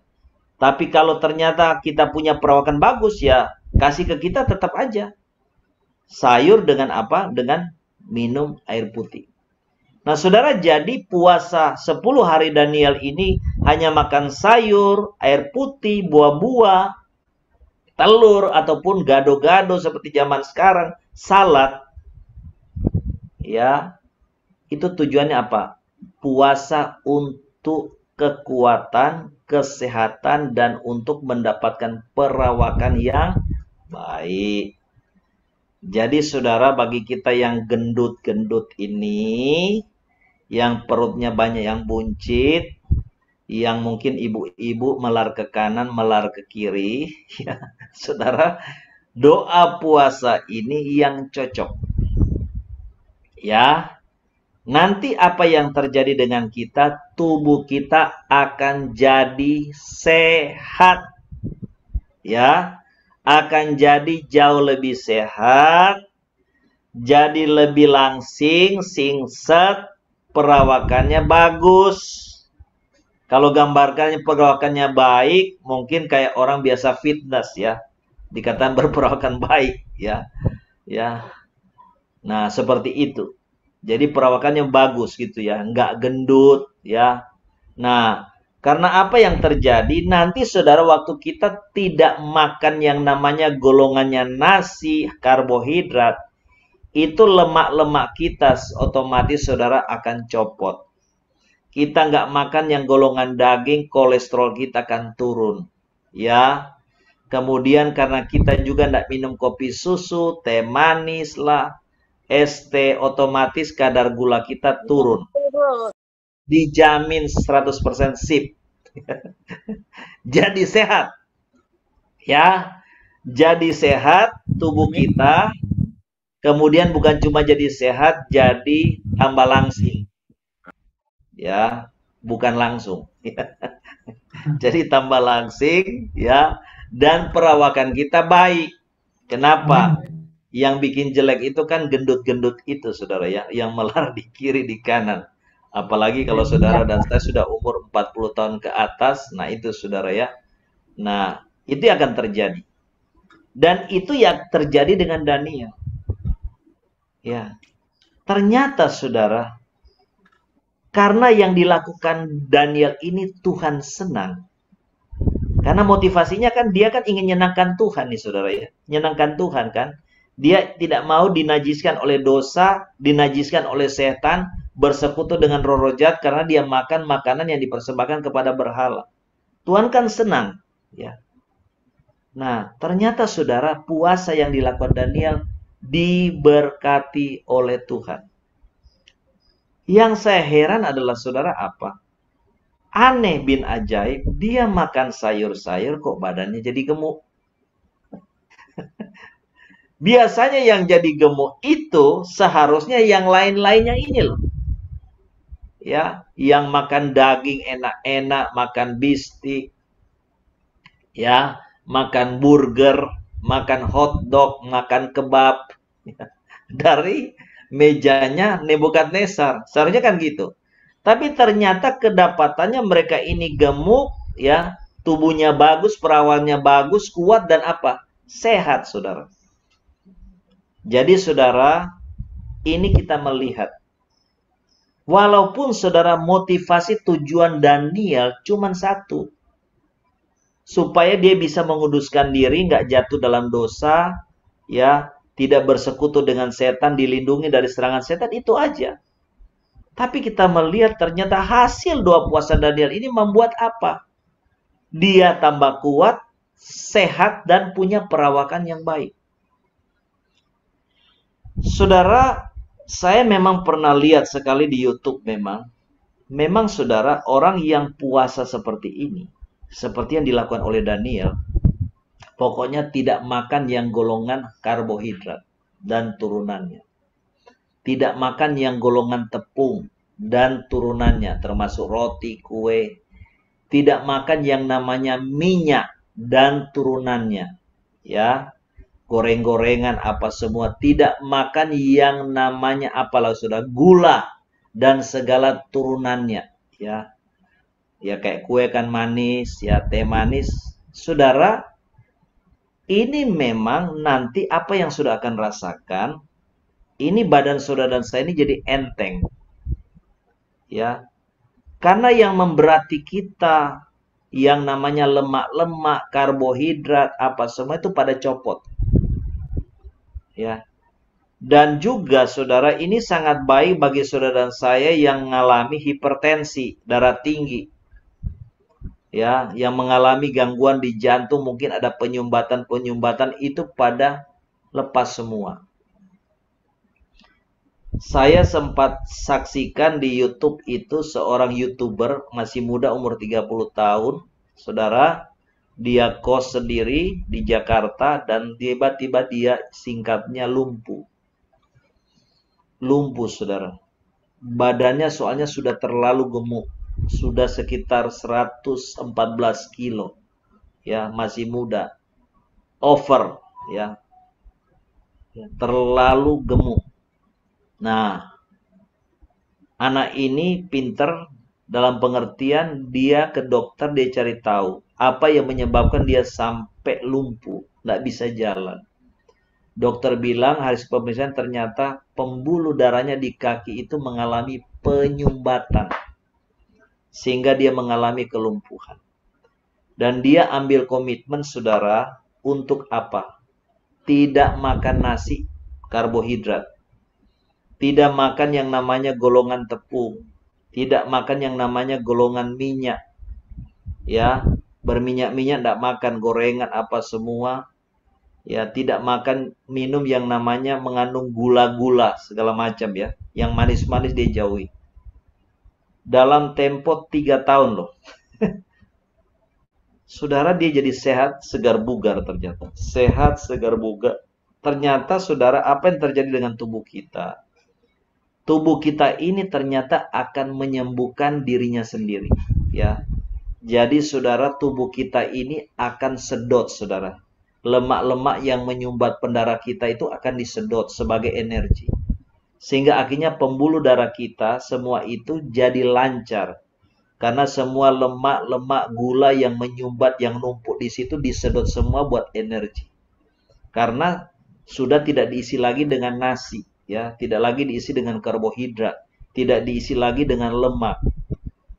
Tapi kalau ternyata kita punya perawakan bagus, ya kasih ke kita tetap aja. Sayur dengan apa? Dengan minum air putih. Nah saudara, jadi puasa 10 hari Daniel ini hanya makan sayur, air putih, buah-buah, telur, ataupun gado-gado seperti zaman sekarang, salad. Ya, itu tujuannya apa? Puasa untuk kekuatan, kesehatan, dan untuk mendapatkan perawakan yang baik. Jadi saudara, bagi kita yang gendut-gendut ini, yang perutnya banyak yang buncit, yang mungkin ibu-ibu melar ke kanan, melar ke kiri, ya, saudara, doa puasa ini yang cocok. Ya, nanti apa yang terjadi dengan kita? Tubuh kita akan jadi sehat. Ya, akan jadi jauh lebih sehat, jadi lebih langsing, singset, perawakannya bagus. Kalau gambarkannya perawakannya baik, mungkin kayak orang biasa fitness ya, dikatakan berperawakan baik ya. Ya. Nah, seperti itu. Jadi perawakannya bagus gitu ya, nggak gendut ya. Nah, karena apa yang terjadi? Nanti saudara, waktu kita tidak makan yang namanya golongannya nasi, karbohidrat, itu lemak-lemak kita otomatis saudara akan copot. Kita nggak makan yang golongan daging, kolesterol kita akan turun. Ya. Kemudian karena kita juga nggak minum kopi susu, teh manis lah, es teh, otomatis kadar gula kita turun. Dijamin 100% sip. Jadi sehat. Ya. Jadi sehat tubuh kita. kemudian bukan cuma jadi sehat, jadi tambah langsing. Ya, bukan langsung. Jadi tambah langsing, ya, dan perawakan kita baik. Kenapa? Yang bikin jelek itu kan gendut-gendut itu, saudara ya, yang melar di kiri, di kanan. Apalagi kalau saudara dan saya sudah umur 40 tahun ke atas, nah itu saudara ya. Nah, itu akan terjadi. Dan itu yang terjadi dengan Daniel. Ya. Ternyata saudara, karena yang dilakukan Daniel ini Tuhan senang. Karena motivasinya kan dia kan ingin menyenangkan Tuhan nih saudara ya. Menyenangkan Tuhan kan. Dia tidak mau dinajiskan oleh dosa, dinajiskan oleh setan, bersekutu dengan roh-roh jahat karena dia makan makanan yang dipersembahkan kepada berhala. Tuhan kan senang, ya. Nah, ternyata saudara, puasa yang dilakukan Daniel diberkati oleh Tuhan. Yang saya heran adalah saudara apa? Aneh bin ajaib, dia makan sayur-sayur kok badannya jadi gemuk. Biasanya yang jadi gemuk itu seharusnya yang lain-lainnya ini loh. Ya, yang makan daging enak-enak, makan bistik, ya, makan burger, makan hotdog, makan kebab, dari mejanya Nebukadnezar. Seharusnya kan gitu. Tapi ternyata kedapatannya mereka ini gemuk, ya, tubuhnya bagus, perawaannya bagus, kuat dan apa? Sehat, saudara. Jadi saudara, ini kita melihat. Walaupun saudara motivasi tujuan Daniel cuma satu. Supaya dia bisa menguduskan diri, nggak jatuh dalam dosa, ya, tidak bersekutu dengan setan, dilindungi dari serangan setan, itu aja. Tapi kita melihat ternyata hasil doa puasa Daniel ini membuat apa? Dia tambah kuat, sehat, dan punya perawakan yang baik. Saudara, saya memang pernah lihat sekali di YouTube memang saudara, orang yang puasa seperti ini, seperti yang dilakukan oleh Daniel, pokoknya tidak makan yang golongan karbohidrat dan turunannya. Tidak makan yang golongan tepung dan turunannya, termasuk roti, kue. Tidak makan yang namanya minyak dan turunannya. Ya, goreng-gorengan apa semua. Tidak makan yang namanya apalah sudah, gula dan segala turunannya. Ya, ya kayak kue kan manis, ya teh manis. Saudara, ini memang nanti apa yang sudah akan rasakan, ini badan saudara dan saya ini jadi enteng. Ya. Karena yang memberati kita, yang namanya lemak-lemak, karbohidrat, apa semua itu pada copot. Ya. Dan juga saudara, ini sangat baik bagi saudara dan saya yang mengalami hipertensi, darah tinggi. Ya, yang mengalami gangguan di jantung, mungkin ada penyumbatan-penyumbatan, itu pada lepas semua. Saya sempat saksikan di YouTube itu seorang YouTuber masih muda umur 30 tahun. Saudara, dia kos sendiri di Jakarta dan tiba-tiba dia singkatnya lumpuh. Lumpuh, saudara. Badannya soalnya sudah terlalu gemuk. Sudah sekitar 114 kilo. Ya, masih muda. Over, ya. Terlalu gemuk. Nah, anak ini pinter dalam pengertian dia ke dokter, dia cari tahu apa yang menyebabkan dia sampai lumpuh, nggak bisa jalan. Dokter bilang hasil pemeriksaan ternyata pembuluh darahnya di kaki itu mengalami penyumbatan, sehingga dia mengalami kelumpuhan. Dan dia ambil komitmen saudara untuk apa? Tidak makan nasi, karbohidrat. Tidak makan yang namanya golongan tepung. Tidak makan yang namanya golongan minyak. Ya, berminyak-minyak tidak makan, gorengan apa semua. Ya, tidak makan minum yang namanya mengandung gula-gula segala macam ya. Yang manis-manis dia jauhi. Dalam tempo 3 tahun loh. Saudara, dia jadi sehat, segar bugar ternyata. Sehat, segar bugar. ternyata saudara apa yang terjadi dengan tubuh kita? Tubuh kita ini ternyata akan menyembuhkan dirinya sendiri, ya. Jadi saudara, tubuh kita ini akan sedot, saudara. Lemak-lemak yang menyumbat pendarah kita itu akan disedot sebagai energi. Sehingga akhirnya pembuluh darah kita semua itu jadi lancar. Karena semua lemak-lemak gula yang menyumbat, yang numpuk di situ disedot semua buat energi. Karena sudah tidak diisi lagi dengan nasi, ya, tidak lagi diisi dengan karbohidrat, tidak diisi lagi dengan lemak.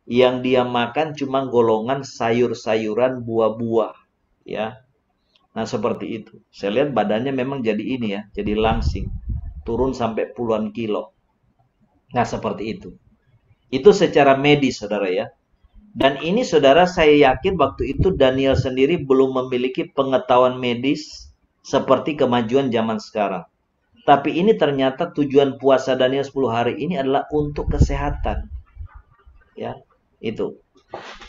Yang dia makan cuma golongan sayur-sayuran, buah-buah, ya. Nah, seperti itu. Saya lihat badannya memang jadi ini ya, jadi langsing, turun sampai puluhan kilo. Nah, seperti itu. Itu secara medis, saudara ya. Dan ini saudara, saya yakin waktu itu Daniel sendiri belum memiliki pengetahuan medis seperti kemajuan zaman sekarang. Tapi ini ternyata tujuan puasa Daniel 10 hari ini adalah untuk kesehatan. Ya, itu.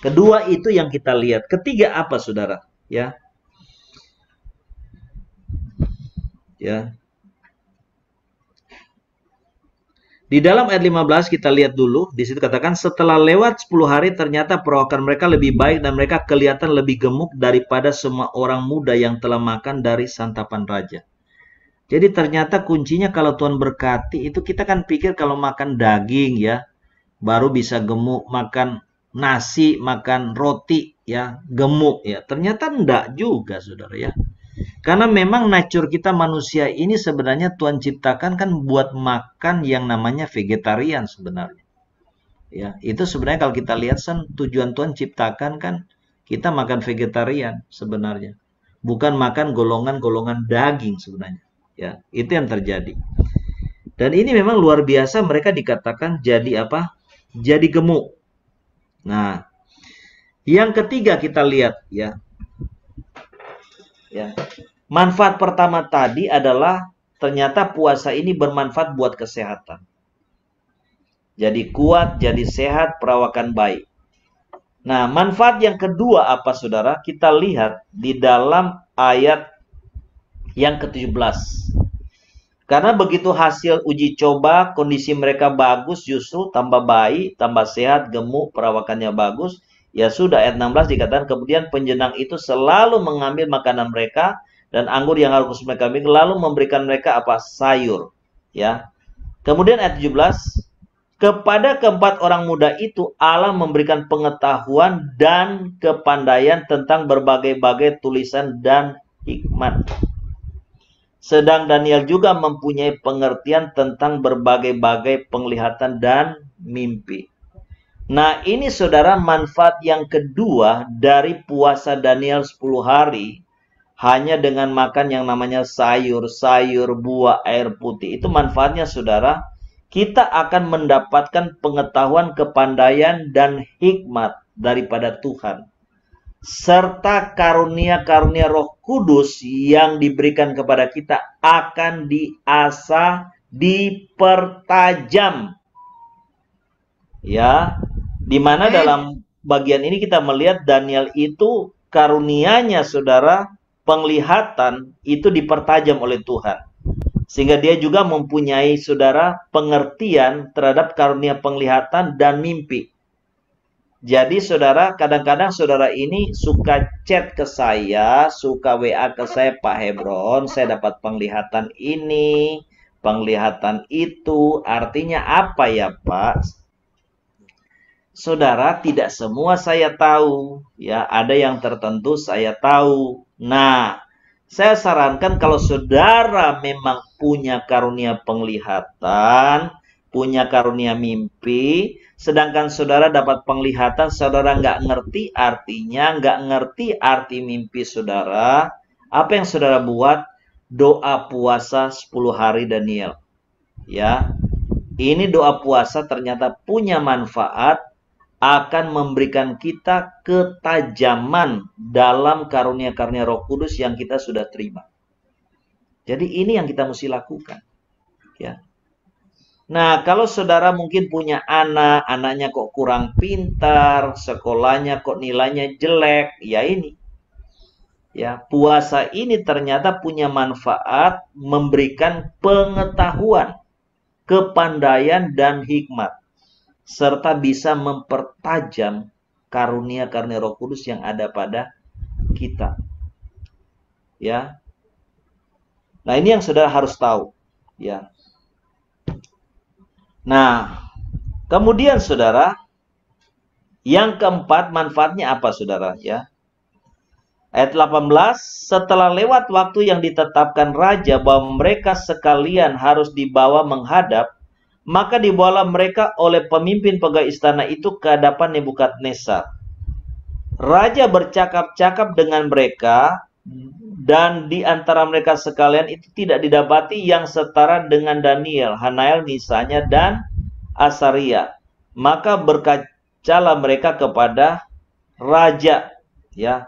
Kedua itu yang kita lihat. Ketiga apa, saudara? Ya. Ya. Di dalam ayat 15 kita lihat dulu, di situ katakan setelah lewat 10 hari ternyata perawakan mereka lebih baik dan mereka kelihatan lebih gemuk daripada semua orang muda yang telah makan dari santapan raja. Jadi ternyata kuncinya kalau Tuhan berkati itu kita kan pikir kalau makan daging ya baru bisa gemuk, makan nasi, makan roti ya gemuk ya. Ternyata enggak juga, saudara ya. Karena memang nature kita manusia ini sebenarnya Tuhan ciptakan kan buat makan yang namanya vegetarian sebenarnya. Ya, itu sebenarnya kalau kita lihat tujuan Tuhan ciptakan kan kita makan vegetarian sebenarnya. Bukan makan golongan-golongan daging sebenarnya. Ya, itu yang terjadi. Dan ini memang luar biasa, mereka dikatakan jadi apa? Jadi gemuk. Nah, yang ketiga kita lihat ya. Ya. Manfaat pertama tadi adalah ternyata puasa ini bermanfaat buat kesehatan. Jadi kuat, jadi sehat, perawakan baik. Nah, manfaat yang kedua apa, saudara? Kita lihat di dalam ayat yang ke-17. Karena begitu hasil uji coba, kondisi mereka bagus, justru tambah baik, tambah sehat, gemuk, perawakannya bagus. Ya sudah, ayat 16 dikatakan kemudian penjenang itu selalu mengambil makanan mereka dan anggur yang harus mereka minum, lalu memberikan mereka apa? Sayur. Ya. Kemudian ayat 17, kepada keempat orang muda itu Allah memberikan pengetahuan dan kepandaian tentang berbagai-bagai tulisan dan hikmat. Sedang Daniel juga mempunyai pengertian tentang berbagai-bagai penglihatan dan mimpi. Nah, ini saudara manfaat yang kedua dari puasa Daniel 10 hari hanya dengan makan yang namanya sayur, buah, air putih. Itu manfaatnya saudara, kita akan mendapatkan pengetahuan, kepandaian, dan hikmat daripada Tuhan. Serta karunia-karunia Roh Kudus yang diberikan kepada kita akan diasah, dipertajam. Ya, di mana dalam bagian ini kita melihat Daniel itu karunianya saudara, penglihatan itu dipertajam oleh Tuhan. Sehingga dia juga mempunyai saudara pengertian terhadap karunia penglihatan dan mimpi. Jadi saudara, kadang-kadang saudara ini suka chat ke saya, suka WA ke saya, Pak Hebron, saya dapat penglihatan ini, penglihatan itu. Artinya apa ya Pak? Saudara, tidak semua saya tahu. Ya, ada yang tertentu saya tahu. Nah, saya sarankan kalau saudara memang punya karunia penglihatan, punya karunia mimpi, sedangkan saudara dapat penglihatan, saudara nggak ngerti artinya, nggak ngerti arti mimpi saudara, apa yang saudara buat? Doa puasa 10 hari Daniel. Ya, ini doa puasa ternyata punya manfaat, akan memberikan kita ketajaman dalam karunia-karunia Roh Kudus yang kita sudah terima. Jadi ini yang kita mesti lakukan. Ya. Nah, kalau saudara mungkin punya anak, anaknya kok kurang pintar, sekolahnya kok nilainya jelek, ya ini. Ya, puasa ini ternyata punya manfaat memberikan pengetahuan, kepandaian dan hikmat, serta bisa mempertajam karunia-karunia Roh Kudus yang ada pada kita. Ya. Nah, ini yang saudara harus tahu, ya. Nah, kemudian saudara, yang keempat manfaatnya apa saudara, ya? Ayat 18, setelah lewat waktu yang ditetapkan raja bahwa mereka sekalian harus dibawa menghadap, maka dibawalah mereka oleh pemimpin pegawai istana itu ke hadapan Nebukadnezar. Raja bercakap-cakap dengan mereka, dan di antara mereka sekalian itu tidak didapati yang setara dengan Daniel, Hanael, Misanya, dan Asaria. Maka berkacalah mereka kepada raja, ya.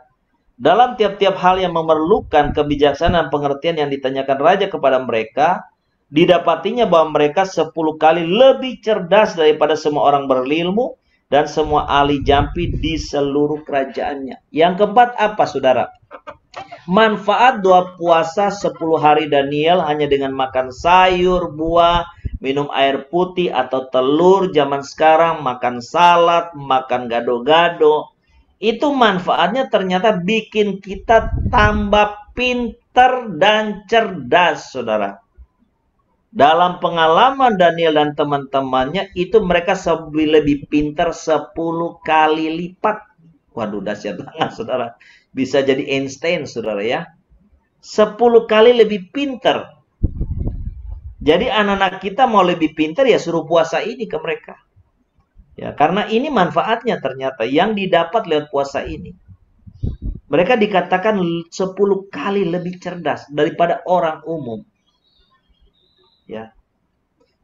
Dalam tiap-tiap hal yang memerlukan kebijaksanaan pengertian yang ditanyakan raja kepada mereka, didapatinya bahwa mereka 10 kali lebih cerdas daripada semua orang berilmu dan semua ahli jampi di seluruh kerajaannya. Yang keempat apa saudara? Manfaat doa puasa 10 hari Daniel hanya dengan makan sayur, buah, minum air putih atau telur zaman sekarang, makan salad, makan gado-gado. Itu manfaatnya ternyata bikin kita tambah pintar dan cerdas, saudara. Dalam pengalaman Daniel dan teman-temannya, itu mereka lebih pintar 10 kali lipat. Waduh, dahsyat banget, saudara. Bisa jadi Einstein, saudara ya. 10 kali lebih pintar. Jadi anak-anak kita mau lebih pintar, ya suruh puasa ini ke mereka. Ya, karena ini manfaatnya ternyata yang didapat lewat puasa ini. Mereka dikatakan 10 kali lebih cerdas daripada orang umum. Ya.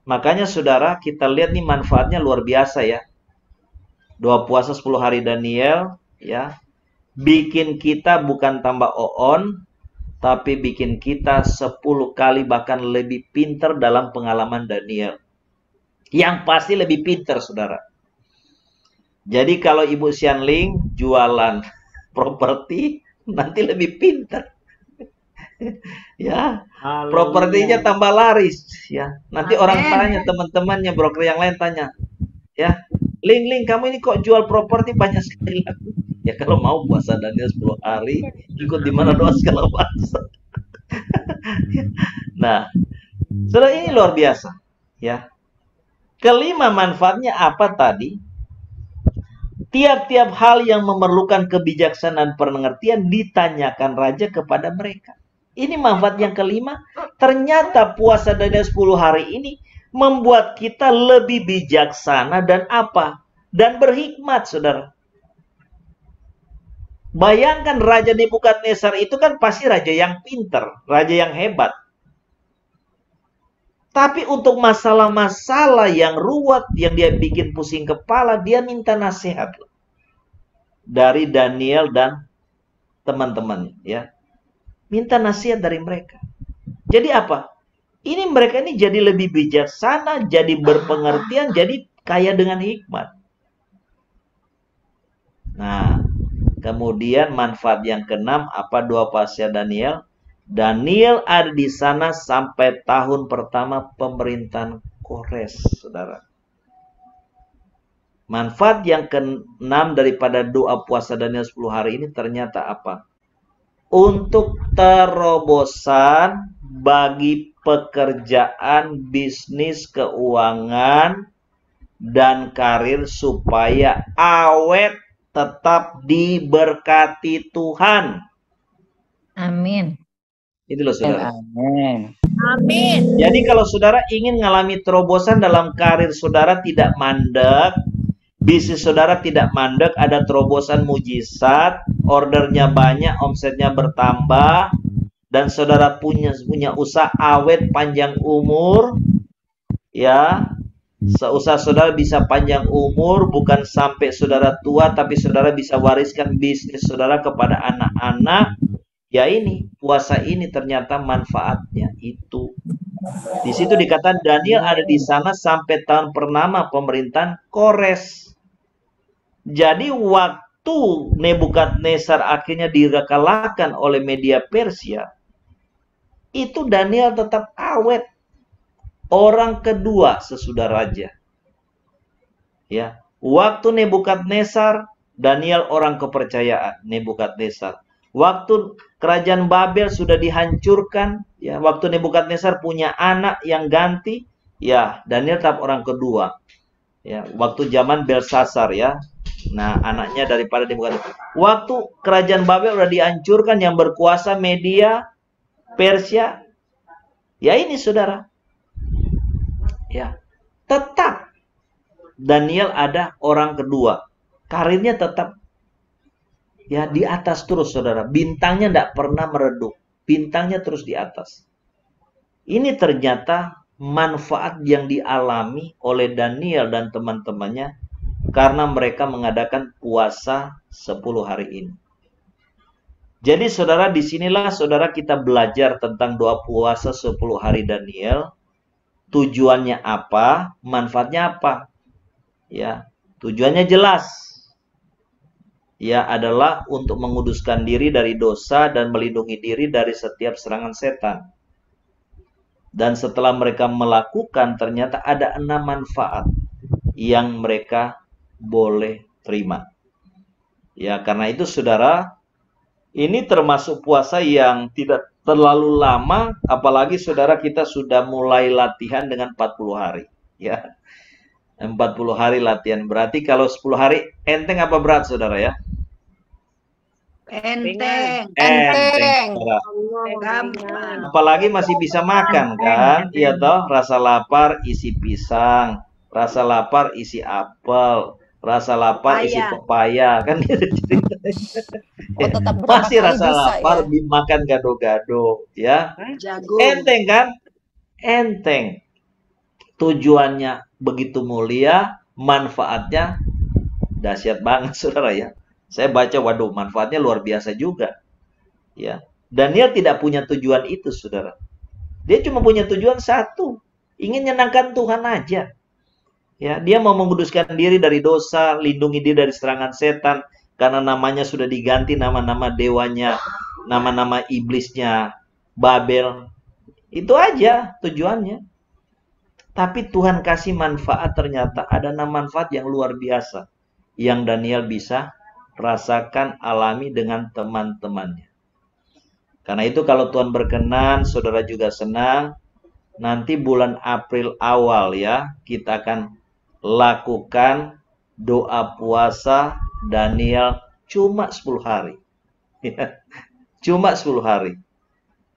Makanya saudara, kita lihat nih manfaatnya luar biasa ya. Doa puasa 10 hari Daniel, ya. Bikin kita bukan tambah on, tapi bikin kita 10 kali bahkan lebih pintar dalam pengalaman Daniel. Yang pasti lebih pintar, saudara. Jadi kalau Ibu Sianling jualan properti, nanti lebih pintar. Ya, propertinya tambah laris. Ya, nanti orang tanya, teman-temannya, broker yang lain tanya, ya, Ling, kamu ini kok jual properti banyak sekali laku? Ya kalau mau puasa Daniel 10 hari, ikut di mana doa segala bahasa. Nah, saudara, ini luar biasa. Ya. Kelima manfaatnya apa tadi? Tiap-tiap hal yang memerlukan kebijaksanaan pengertian ditanyakan raja kepada mereka. Ini manfaat yang kelima. Ternyata puasa Daniel 10 hari ini membuat kita lebih bijaksana dan apa? Dan berhikmat, saudara. Bayangkan Raja Nebukadnezar itu kan pasti raja yang pintar, raja yang hebat. Tapi untuk masalah-masalah yang ruwet, yang dia bikin pusing kepala, dia minta nasihat dari Daniel dan teman-teman, ya. Minta nasihat dari mereka. Jadi apa? Ini mereka ini jadi lebih bijaksana, jadi berpengertian, jadi kaya dengan hikmat. Nah, kemudian manfaat yang keenam apa doa puasa Daniel? Daniel ada di sana sampai tahun pertama pemerintahan Kores, saudara. Manfaat yang keenam daripada doa puasa Daniel 10 hari ini ternyata apa? Untuk terobosan bagi pekerjaan, bisnis, keuangan, dan karir supaya awet tetap diberkati Tuhan. Amin. Itu loh saudara. Amin. Amin. Jadi kalau saudara ingin mengalami terobosan dalam karir saudara tidak mandek, bisnis saudara tidak mandek, ada terobosan mujizat, ordernya banyak, omsetnya bertambah, dan saudara punya usaha awet panjang umur, ya, seusaha saudara bisa panjang umur, bukan sampai saudara tua, tapi saudara bisa wariskan bisnis saudara kepada anak-anak. Ya ini, puasa ini ternyata manfaatnya itu. Di situ dikatakan Daniel ada di sana sampai tahun pertama pemerintahan Kores. Jadi waktu Nebukadnezar akhirnya dikalahkan oleh media Persia, itu Daniel tetap awet. Orang kedua sesudah raja. Ya, waktu Nebukadnezar, Daniel orang kepercayaan Nebukadnezar. Waktu kerajaan Babel sudah dihancurkan, ya, waktu Nebukadnezar punya anak yang ganti, ya, Daniel tetap orang kedua. Ya, waktu zaman Belsasar, ya. Nah, anaknya daripada Nebukadnezar. Waktu kerajaan Babel sudah dihancurkan, yang berkuasa media Persia, ya ini saudara. Ya, tetap Daniel ada orang kedua. Karirnya tetap ya di atas terus, saudara. Bintangnya tidak pernah meredup. Bintangnya terus di atas. Ini ternyata manfaat yang dialami oleh Daniel dan teman-temannya karena mereka mengadakan puasa 10 hari ini. Jadi saudara, disinilah saudara kita belajar tentang doa puasa 10 hari Daniel. Tujuannya apa? Manfaatnya apa? Ya, tujuannya jelas. Ya, adalah untuk menguduskan diri dari dosa dan melindungi diri dari setiap serangan setan. Dan setelah mereka melakukan, ternyata ada 6 manfaat yang mereka boleh terima. Ya, karena itu saudara, ini termasuk puasa yang tidak terlalu lama, apalagi saudara kita sudah mulai latihan dengan 40 hari. Ya, 40 hari latihan. Berarti kalau 10 hari enteng apa berat saudara ya? Enteng. Enteng. Apalagi masih bisa makan kan? Iya toh, rasa lapar isi pisang, rasa lapar isi apel, rasa lapar isi pepaya kan gitu ceritanya. Masih rasa lapar makan gado-gado ya. Jagung. Enteng kan? Enteng. Tujuannya begitu mulia, manfaatnya dahsyat banget saudara ya. Saya baca, waduh, manfaatnya luar biasa juga. Ya, Daniel tidak punya tujuan itu, saudara. Dia cuma punya tujuan satu, ingin menyenangkan Tuhan aja. Ya, dia mau menguduskan diri dari dosa, lindungi diri dari serangan setan, karena namanya sudah diganti nama-nama dewanya, nama-nama iblisnya, Babel. Itu aja tujuannya. Tapi Tuhan kasih manfaat, ternyata ada 6 manfaat yang luar biasa, yang Daniel bisa rasakan, alami dengan teman-temannya. Karena itu kalau Tuhan berkenan, saudara juga senang, nanti bulan April awal ya, kita akan lakukan doa puasa Daniel cuma 10 hari. Cuma 10 hari.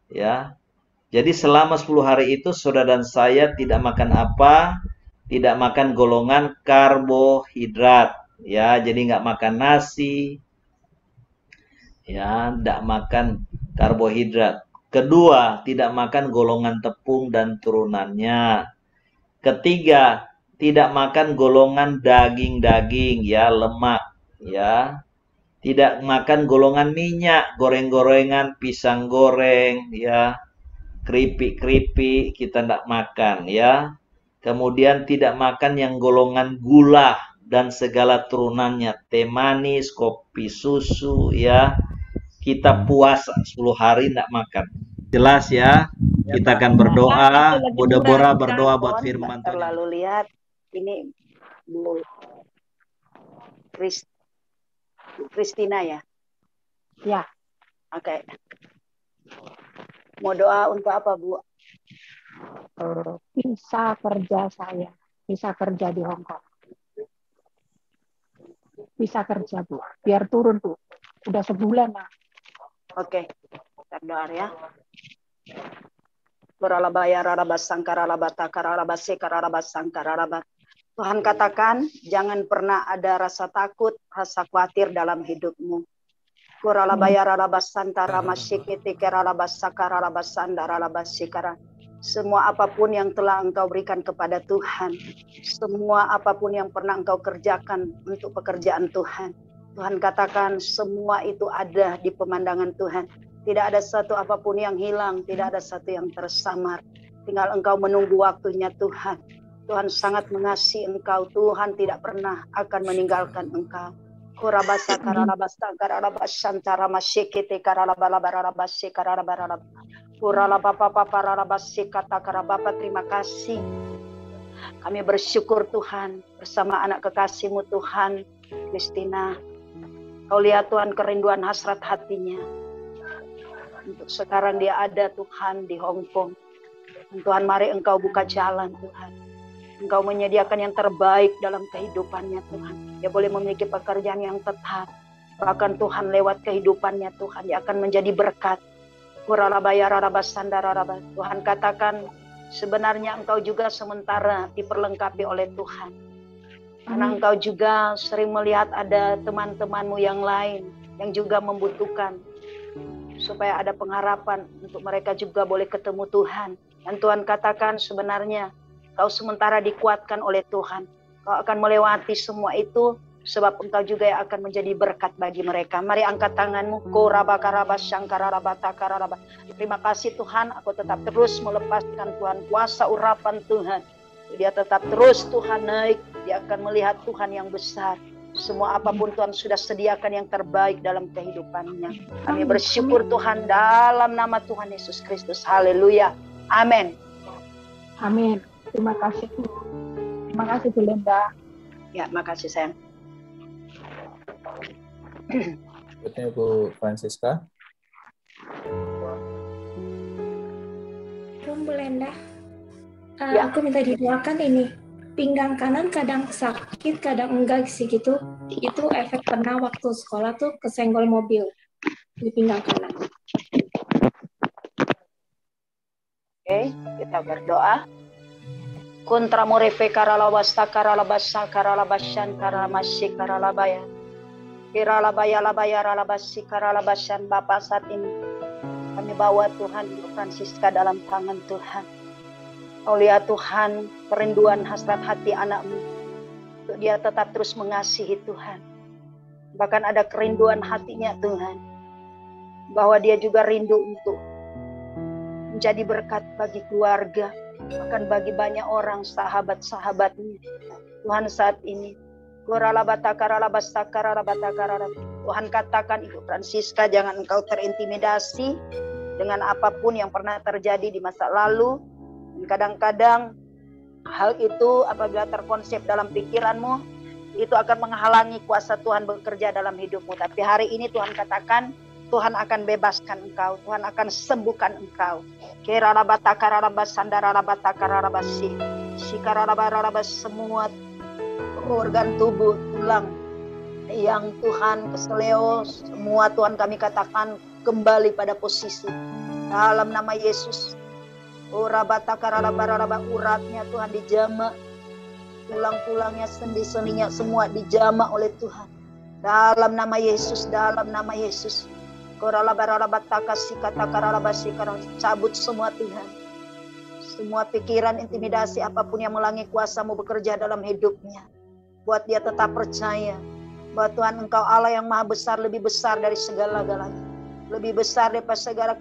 Ya. Jadi selama 10 hari itu saudara dan saya tidak makan apa? Tidak makan golongan karbohidrat. Ya, jadi nggak makan nasi, ya, nggak makan karbohidrat. Kedua, tidak makan golongan tepung dan turunannya. Ketiga, tidak makan golongan daging-daging, ya, lemak, ya. Tidak makan golongan minyak, goreng-gorengan, pisang goreng, ya, keripik-keripik kita nggak makan, ya. Kemudian tidak makan yang golongan gula dan segala turunannya, teh manis, kopi susu, ya. Kita puasa 10 hari tidak makan. Jelas ya? Kita akan berdoa. Bu Deborah berdoa buat firman Tuhan. Terlalu lihat ini Bu Kristina ya? Ya. Oke. Mau doa untuk apa, Bu? Visa kerja saya. Visa kerja di Hong Kong. Bisa kerja, Bu. Biar turun, Bu. Udah sebulan, Nah. Oke. Berdoa ya. Beralabaya rarabas sangkara labata kararabas sekararabas sangkara rabat. Tuhan katakan, jangan pernah ada rasa takut, rasa khawatir dalam hidupmu. Kuralabaya rarabas santara masyikiti kerarabas sakararabas sandararabas sikara. Semua apapun yang telah engkau berikan kepada Tuhan, semua apapun yang pernah engkau kerjakan untuk pekerjaan Tuhan, Tuhan katakan semua itu ada di pemandangan Tuhan. Tidak ada satu apapun yang hilang, tidak ada satu yang tersamar. Tinggal engkau menunggu waktunya Tuhan. Tuhan sangat mengasihi engkau, Tuhan tidak pernah akan meninggalkan engkau. Kurabasa karalabasta karalabasan taramasekete karalabalabarabasse karalabarabara. Kuralabapapaparabasse kata karabapa, terima kasih. Kami bersyukur Tuhan bersama anak kekasih-Mu Tuhan, Christina. Kau lihat Tuhan kerinduan hasrat hatinya. Untuk sekarang dia ada Tuhan di Hong Kong. Dan Tuhan, mari Engkau buka jalan Tuhan. Engkau menyediakan yang terbaik dalam kehidupannya Tuhan. Dia boleh memiliki pekerjaan yang tetap. Bahkan Tuhan lewat kehidupannya Tuhan, dia akan menjadi berkat. Tuhan katakan, sebenarnya engkau juga sementara diperlengkapi oleh Tuhan. Karena engkau juga sering melihat ada teman-temanmu yang lain yang juga membutuhkan. Supaya ada pengharapan untuk mereka juga boleh ketemu Tuhan. Dan Tuhan katakan sebenarnya kau sementara dikuatkan oleh Tuhan. Kau akan melewati semua itu. Sebab engkau juga yang akan menjadi berkat bagi mereka. Mari angkat tanganmu. Terima kasih Tuhan. Aku tetap terus melepaskan Tuhan kuasa urapan Tuhan. Dia tetap terus Tuhan naik. Dia akan melihat Tuhan yang besar. Semua apapun Tuhan sudah sediakan yang terbaik dalam kehidupannya. Kami bersyukur Tuhan dalam nama Tuhan Yesus Kristus. Haleluya. Amin. Amin. Terima kasih. Terima kasih Bu Linda. Ya, makasih sayang. Berikutnya Bu Francisca. Bu Linda. Ya. Aku minta didoakan ini. Pinggang kanan kadang sakit, kadang enggak sih gitu. Itu efek pernah waktu sekolah tuh kesenggol mobil di pinggang kanan. Oke, kita berdoa. Kontra morefe karalawasta karalabasa karalabasan karalamasik karalabaya. Kiralabaya labaya ralabasi karalabasan. Bapak, saat ini kami bawa Tuhan Ibu Francisca dalam tangan Tuhan. Kau lihat Tuhan kerinduan hasrat hati anakmu. Untuk dia tetap terus mengasihi Tuhan. Bahkan ada kerinduan hatinya Tuhan. Bahwa dia juga rindu untuk menjadi berkat bagi keluarga. Bahkan bagi banyak orang, sahabat-sahabatnya. Tuhan saat ini. Tuhan katakan Ibu Francisca, jangan engkau terintimidasi dengan apapun yang pernah terjadi di masa lalu. Kadang-kadang hal itu apabila terkonsep dalam pikiranmu, itu akan menghalangi kuasa Tuhan bekerja dalam hidupmu. Tapi hari ini Tuhan katakan, Tuhan akan bebaskan engkau, Tuhan akan sembuhkan engkau. Semua organ tubuh, tulang yang Tuhan keseleo, semua Tuhan kami katakan kembali pada posisi dalam nama Yesus. Uratnya Tuhan dijama, tulang-tulangnya, sendi-sendinya semua dijama oleh Tuhan dalam nama Yesus, dalam nama Yesus. Cabut semua Tuhan, semua pikiran intimidasi apapun yang melangi kuasa-Mu bekerja dalam hidupnya. Buat dia tetap percaya bahwa Tuhan Engkau Allah yang maha besar, lebih besar dari segala-galanya. Lebih besar daripada segala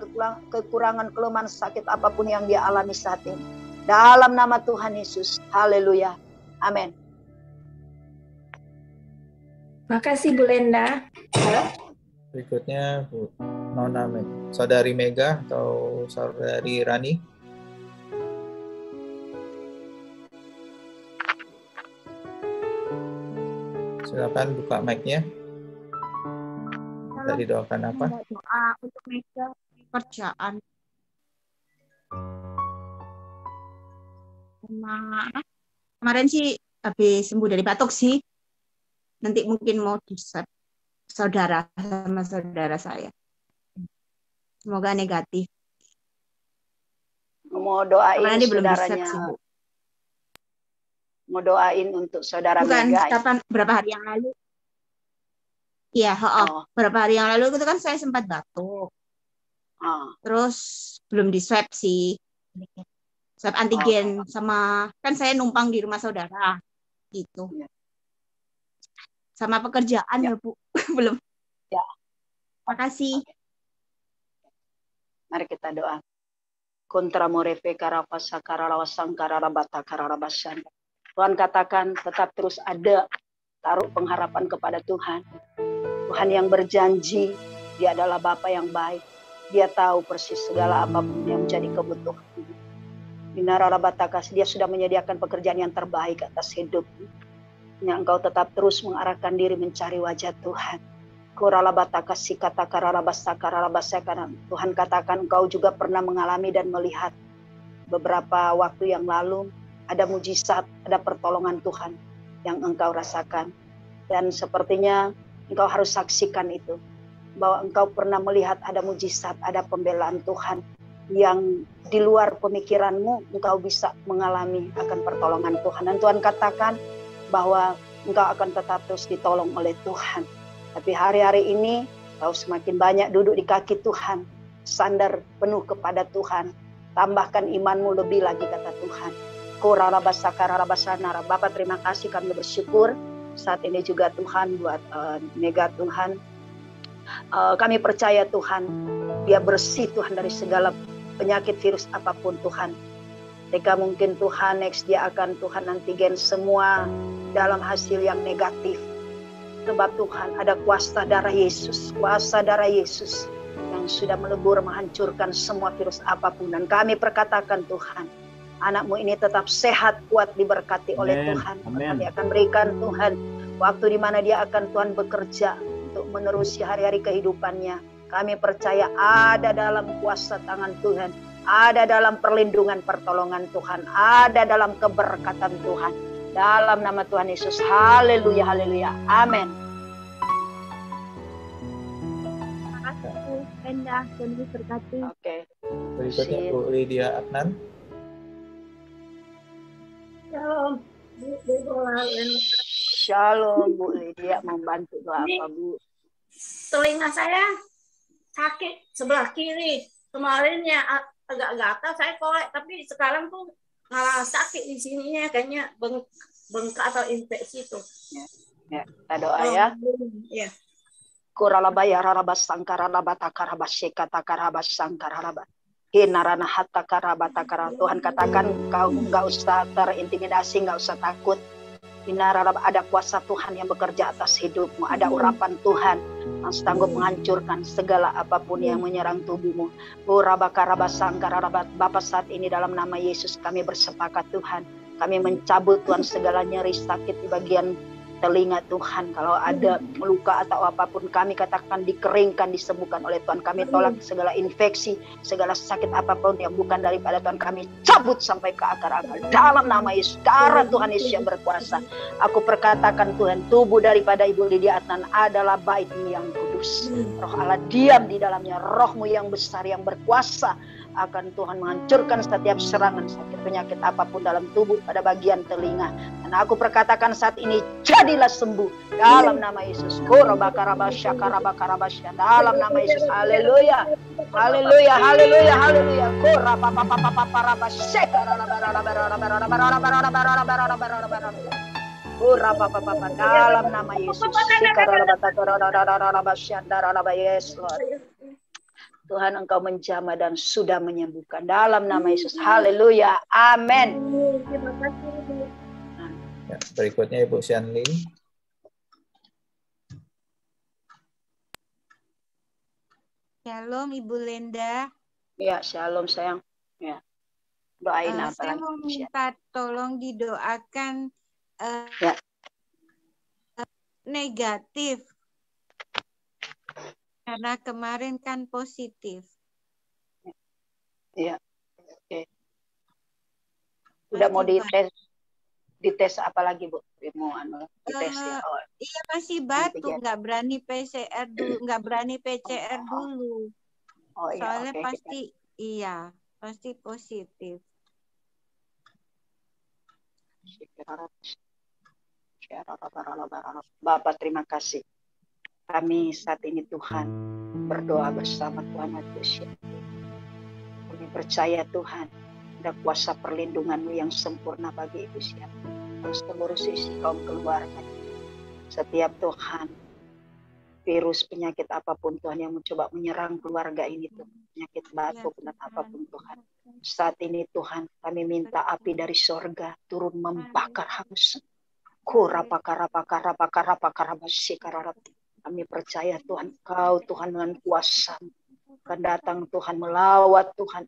kekurangan, kelemahan, sakit apapun yang dia alami saat ini. Dalam nama Tuhan Yesus. Haleluya. Amin. Makasih Bu Linda. Berikutnya Bu Nona Saudari Mega atau Saudari Rani. Silakan buka mic-nya. Tadi doakan apa? Doa untuk Mega kerjaan. Kemarin sih habis sembuh dari batuk sih. Nanti mungkin mau di-swab saudara sama saudara saya. Semoga negatif. Mau doain nanti saudaranya. Mau doain untuk saudara Bukan, Mega. kapan berapa hari yang lalu? Iya, berapa hari yang lalu itu kan saya sempat batuk. Terus belum di swab sih. Swab antigen sama kan saya numpang di rumah saudara gitu. Sama pekerjaan ya Bu, belum. Ya. Makasih. Mari kita doa. Kontra morefe karapasa karalawasang kararabata kararabasan. Tuhan katakan tetap terus ada taruh pengharapan kepada Tuhan. Tuhan yang berjanji, Dia adalah Bapa yang baik. Dia tahu persis segala apapun yang menjadi kebutuhan. Dia sudah menyediakan pekerjaan yang terbaik atas hidupmu. Yang engkau tetap terus mengarahkan diri mencari wajah Tuhan. Tuhan katakan engkau juga pernah mengalami dan melihat beberapa waktu yang lalu ada mujizat, ada pertolongan Tuhan yang engkau rasakan. Dan sepertinya engkau harus saksikan itu. Bahwa engkau pernah melihat ada mujizat, ada pembelaan Tuhan yang di luar pemikiranmu, engkau bisa mengalami akan pertolongan Tuhan. Dan Tuhan katakan bahwa engkau akan tetap terus ditolong oleh Tuhan. Tapi hari-hari ini engkau semakin banyak duduk di kaki Tuhan, sandar penuh kepada Tuhan. Tambahkan imanmu lebih lagi, kata Tuhan. Bapak terima kasih, kami bersyukur saat ini juga Tuhan buat Mega Tuhan. Kami percaya Tuhan, dia bersih Tuhan dari segala penyakit virus apapun Tuhan. Jika mungkin Tuhan next dia akan Tuhan antigen semua dalam hasil yang negatif. Sebab Tuhan ada kuasa darah Yesus yang sudah melebur menghancurkan semua virus apapun. Dan kami perkatakan Tuhan, anakmu ini tetap sehat, kuat, diberkati oleh Tuhan. Kami akan berikan Tuhan waktu di mana dia akan Tuhan bekerja untuk menerusi hari-hari kehidupannya. Kami percaya ada dalam kuasa tangan Tuhan, ada dalam perlindungan pertolongan Tuhan, ada dalam keberkatan Tuhan. Dalam nama Tuhan Yesus. Haleluya, haleluya. Amin. Terima kasih Bu Endah, Tuhan berkati. Oke. Berikutnya Bu Lydia Adnan. Shalom, Shalom Bu Lydia, membantu doa apa Bu? Telinga saya sakit sebelah kiri. Kemarinnya agak gatal, saya korek, tapi sekarang tuh malah sakit di sininya, kayaknya bengkak atau infeksi tuh. Ya, kita doa ya. Ya. Kuralabaya rarabas sangkara labata karabas syekata karabas sangkara labat. Hinarana hatta karabata karabas. Tuhan katakan kau nggak usah terintimidasi, nggak usah takut. Ada kuasa Tuhan yang bekerja atas hidupmu. Ada urapan Tuhan yang sanggup menghancurkan segala apapun yang menyerang tubuhmu. Bapak saat ini dalam nama Yesus kami bersepakat Tuhan. Kami mencabut Tuhan segala nyeri sakit di bagian telinga Tuhan. Kalau ada luka atau apapun kami katakan dikeringkan, disembuhkan oleh Tuhan. Kami tolak segala infeksi, segala sakit apapun yang bukan daripada Tuhan. Kami cabut sampai ke akar-akar. Dalam nama Yesus, darah Tuhan Yesus yang berkuasa. Aku perkatakan Tuhan, tubuh daripada Ibu Lydia Adnan adalah bait-Mu yang kudus. Roh Allah diam di dalamnya. Roh-Mu yang besar, yang berkuasa akan Tuhan menghancurkan setiap serangan sakit penyakit apapun dalam tubuh pada bagian telinga. Dan aku perkatakan saat ini jadilah sembuh dalam nama Yesus. Dalam nama Yesus. Haleluya. Haleluya. Haleluya. Haleluya. Dalam nama Yesus. Yes, Lord. Tuhan engkau menjamah dan sudah menyembuhkan dalam nama Yesus. Haleluya. Amin. Ya, berikutnya Ibu Shanli. Shalom Ibu Lenda. Ya, shalom sayang. Ya. Doain apa Saya lagi? mau minta tolong didoakan Ya. negatif. Karena kemarin kan positif. Iya. Oke. Udah mau dites apa lagi Bu? Mau dites ya. Oh. Iya masih batuk, nggak berani PCR dulu, nggak berani PCR dulu. Oh iya. Soalnya Oke, pasti iya, pasti positif. Bapak terima kasih. Kami saat ini Tuhan berdoa bersama Tuhan Yesus. Kami percaya Tuhan ada kuasa perlindungan-Mu yang sempurna bagi Ibu Shanli dan seluruh sisi kaum keluarga. Setiap Tuhan virus penyakit apapun Tuhan yang mencoba menyerang keluarga ini Tuhan, penyakit batuk dan apapun Tuhan. Saat ini Tuhan kami minta api dari sorga turun membakar hangus Kami percaya Tuhan, Kau Tuhan dengan kuasa akan datang Tuhan, melawat Tuhan,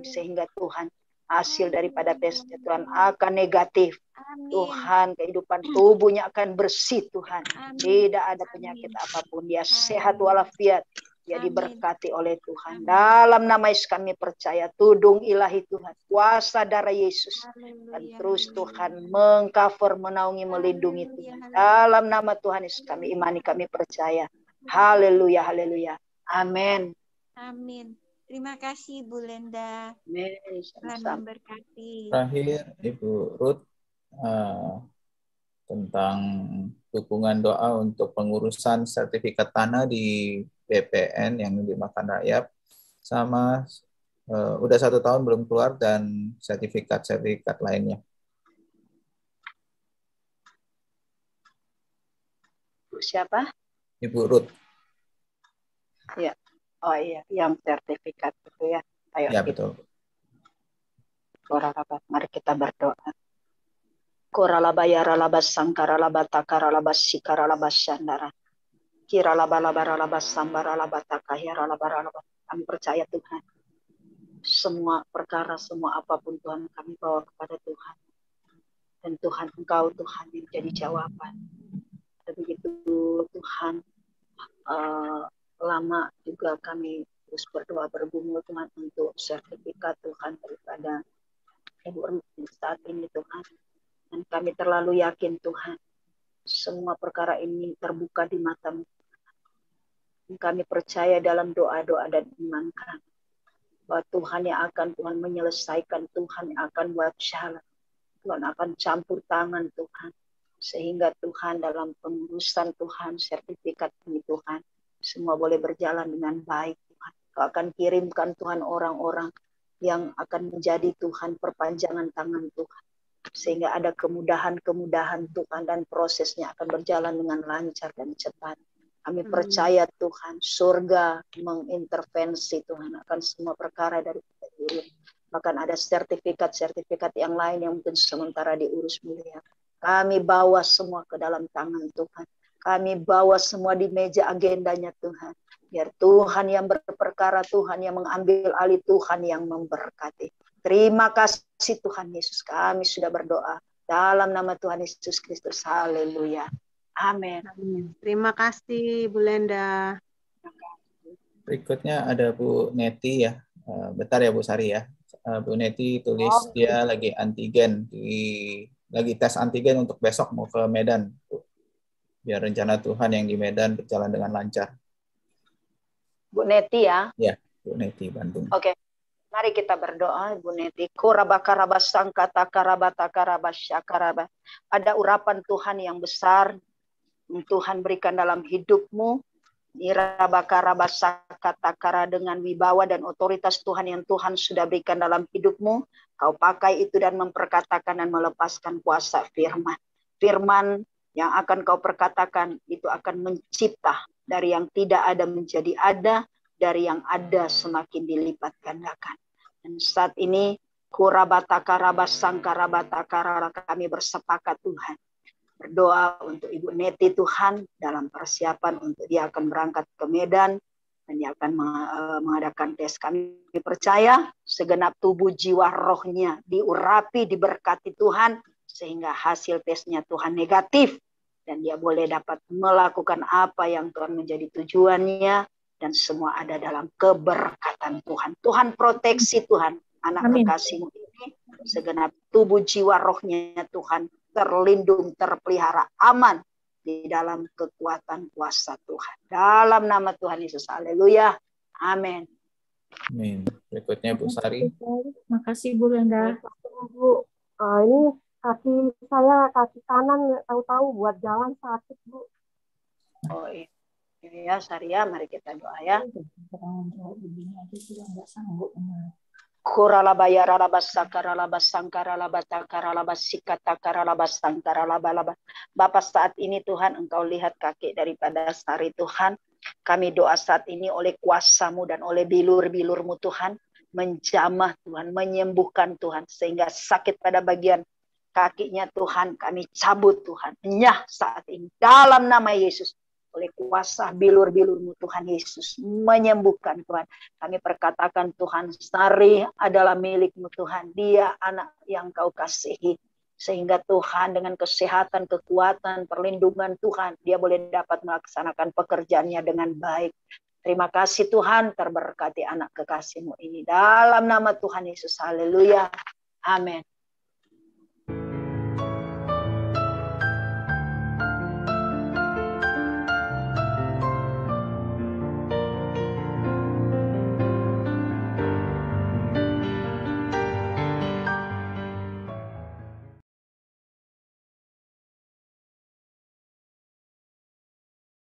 sehingga Tuhan hasil daripada tesnya Tuhan akan negatif. Tuhan, kehidupan tubuhnya akan bersih Tuhan. Tidak ada penyakit apapun. Dia sehat walafiat. Dia diberkati oleh Tuhan. Dalam nama Yesus kami percaya, tudung ilahi Tuhan, kuasa darah Yesus, dan terus Tuhan mengcover, menaungi, melindungi Tuhan. Dalam nama Tuhan Yesus kami imani, kami percaya. Haleluya, haleluya. Amin. Amin. Terima kasih Bu Lenda. Tuhan memberkati. Terakhir Ibu Ruth tentang dukungan doa untuk pengurusan sertifikat tanah di BPN yang dimakan rakyat, sama udah 1 tahun belum keluar, dan sertifikat-sertifikat lainnya. Siapa? Ibu Ruth. Ya. Oh iya, yang sertifikat itu ya. Ayo. Ya, betul. Mari kita berdoa. Koralabayaralabas sangkaralabatakaralabas sikaralabas syandara. Kiralabalabarabalabas sambaralabatakahiralabaralabas. Kami percaya Tuhan. Semua perkara, semua apapun Tuhan kami bawa kepada Tuhan. Dan Tuhan, Engkau Tuhan yang jadi jawaban. Dan begitu Tuhan, lama juga kami terus berdoa bergumul Tuhan untuk sertifikat Tuhan daripada Ibu saat ini Tuhan. Dan kami terlalu yakin Tuhan, semua perkara ini terbuka di mata-Mu. Kami percaya dalam doa-doa dan iman kami, bahwa Tuhan yang akan Tuhan menyelesaikan, Tuhan yang akan buat jalan, Tuhan akan campur tangan Tuhan, sehingga Tuhan dalam pengurusan Tuhan, sertifikat ini Tuhan, semua boleh berjalan dengan baik Tuhan. Kau akan kirimkan Tuhan orang-orang yang akan menjadi Tuhan perpanjangan tangan Tuhan, sehingga ada kemudahan-kemudahan Tuhan, dan prosesnya akan berjalan dengan lancar dan cepat. Kami percaya Tuhan, surga mengintervensi Tuhan akan semua perkara dari kita. Bahkan ada sertifikat-sertifikat yang lain yang mungkin sementara diurus mulia. Kami bawa semua ke dalam tangan Tuhan. Kami bawa semua di meja agendanya Tuhan. Biar Tuhan yang berperkara, Tuhan yang mengambil alih, Tuhan yang memberkati. Terima kasih Tuhan Yesus. Kami sudah berdoa dalam nama Tuhan Yesus Kristus. Haleluya. Amin. Terima kasih Bu Lenda. Berikutnya ada Bu Neti ya. Bentar ya Bu Sari ya. Bu Neti tulis dia lagi antigen, lagi tes antigen untuk besok mau ke Medan. Biar rencana Tuhan yang di Medan berjalan dengan lancar. Bu Neti ya? Ya, Bu Neti Bandung. Oke. Mari kita berdoa, Bu Neti. Ada urapan Tuhan yang besar Tuhan berikan dalam hidupmu. Dengan wibawa dan otoritas Tuhan yang Tuhan sudah berikan dalam hidupmu, kau pakai itu dan memperkatakan dan melepaskan kuasa firman. Firman yang akan kau perkatakan itu akan mencipta dari yang tidak ada menjadi ada, dari yang ada semakin dilipat gandakan. Dan saat ini kami bersepakat Tuhan, berdoa untuk Ibu Neti Tuhan dalam persiapan untuk dia akan berangkat ke Medan dan dia akan mengadakan tes. Kami percaya segenap tubuh jiwa rohnya diurapi, diberkati Tuhan, sehingga hasil tesnya Tuhan negatif dan dia boleh dapat melakukan apa yang Tuhan menjadi tujuannya, dan semua ada dalam keberkatan Tuhan. Tuhan proteksi Tuhan anak kekasih-Mu ini, segenap tubuh jiwa rohnya Tuhan terlindung, terpelihara, aman di dalam kekuatan kuasa Tuhan. Dalam nama Tuhan Yesus. Haleluya. Amin. Amin. Berikutnya Bu Sari. Terima kasih Bu Lenda. Bu, ini kaki saya, kaki kanan tahu-tahu buat jalan sakit Bu. Oh iya. Ini ya Sari ya, mari kita doa ya. Bapak, saat ini Tuhan Engkau lihat kaki daripada Sari Tuhan. Kami doa saat ini oleh kuasa-Mu dan oleh bilur-bilur-Mu Tuhan, menjamah Tuhan, menyembuhkan Tuhan, sehingga sakit pada bagian Kakinya Tuhan kami cabut Tuhan. Nyah saat ini. Dalam nama Yesus. Oleh kuasa bilur-bilur-Mu Tuhan Yesus. Menyembuhkan Tuhan. Kami perkatakan Tuhan, Sari adalah milik-Mu Tuhan. Dia anak yang Kau kasihi. Sehingga Tuhan dengan kesehatan, kekuatan, perlindungan Tuhan, dia boleh dapat melaksanakan pekerjaannya dengan baik. Terima kasih Tuhan, terberkati anak kekasih-Mu ini. Dalam nama Tuhan Yesus, haleluya. Amin.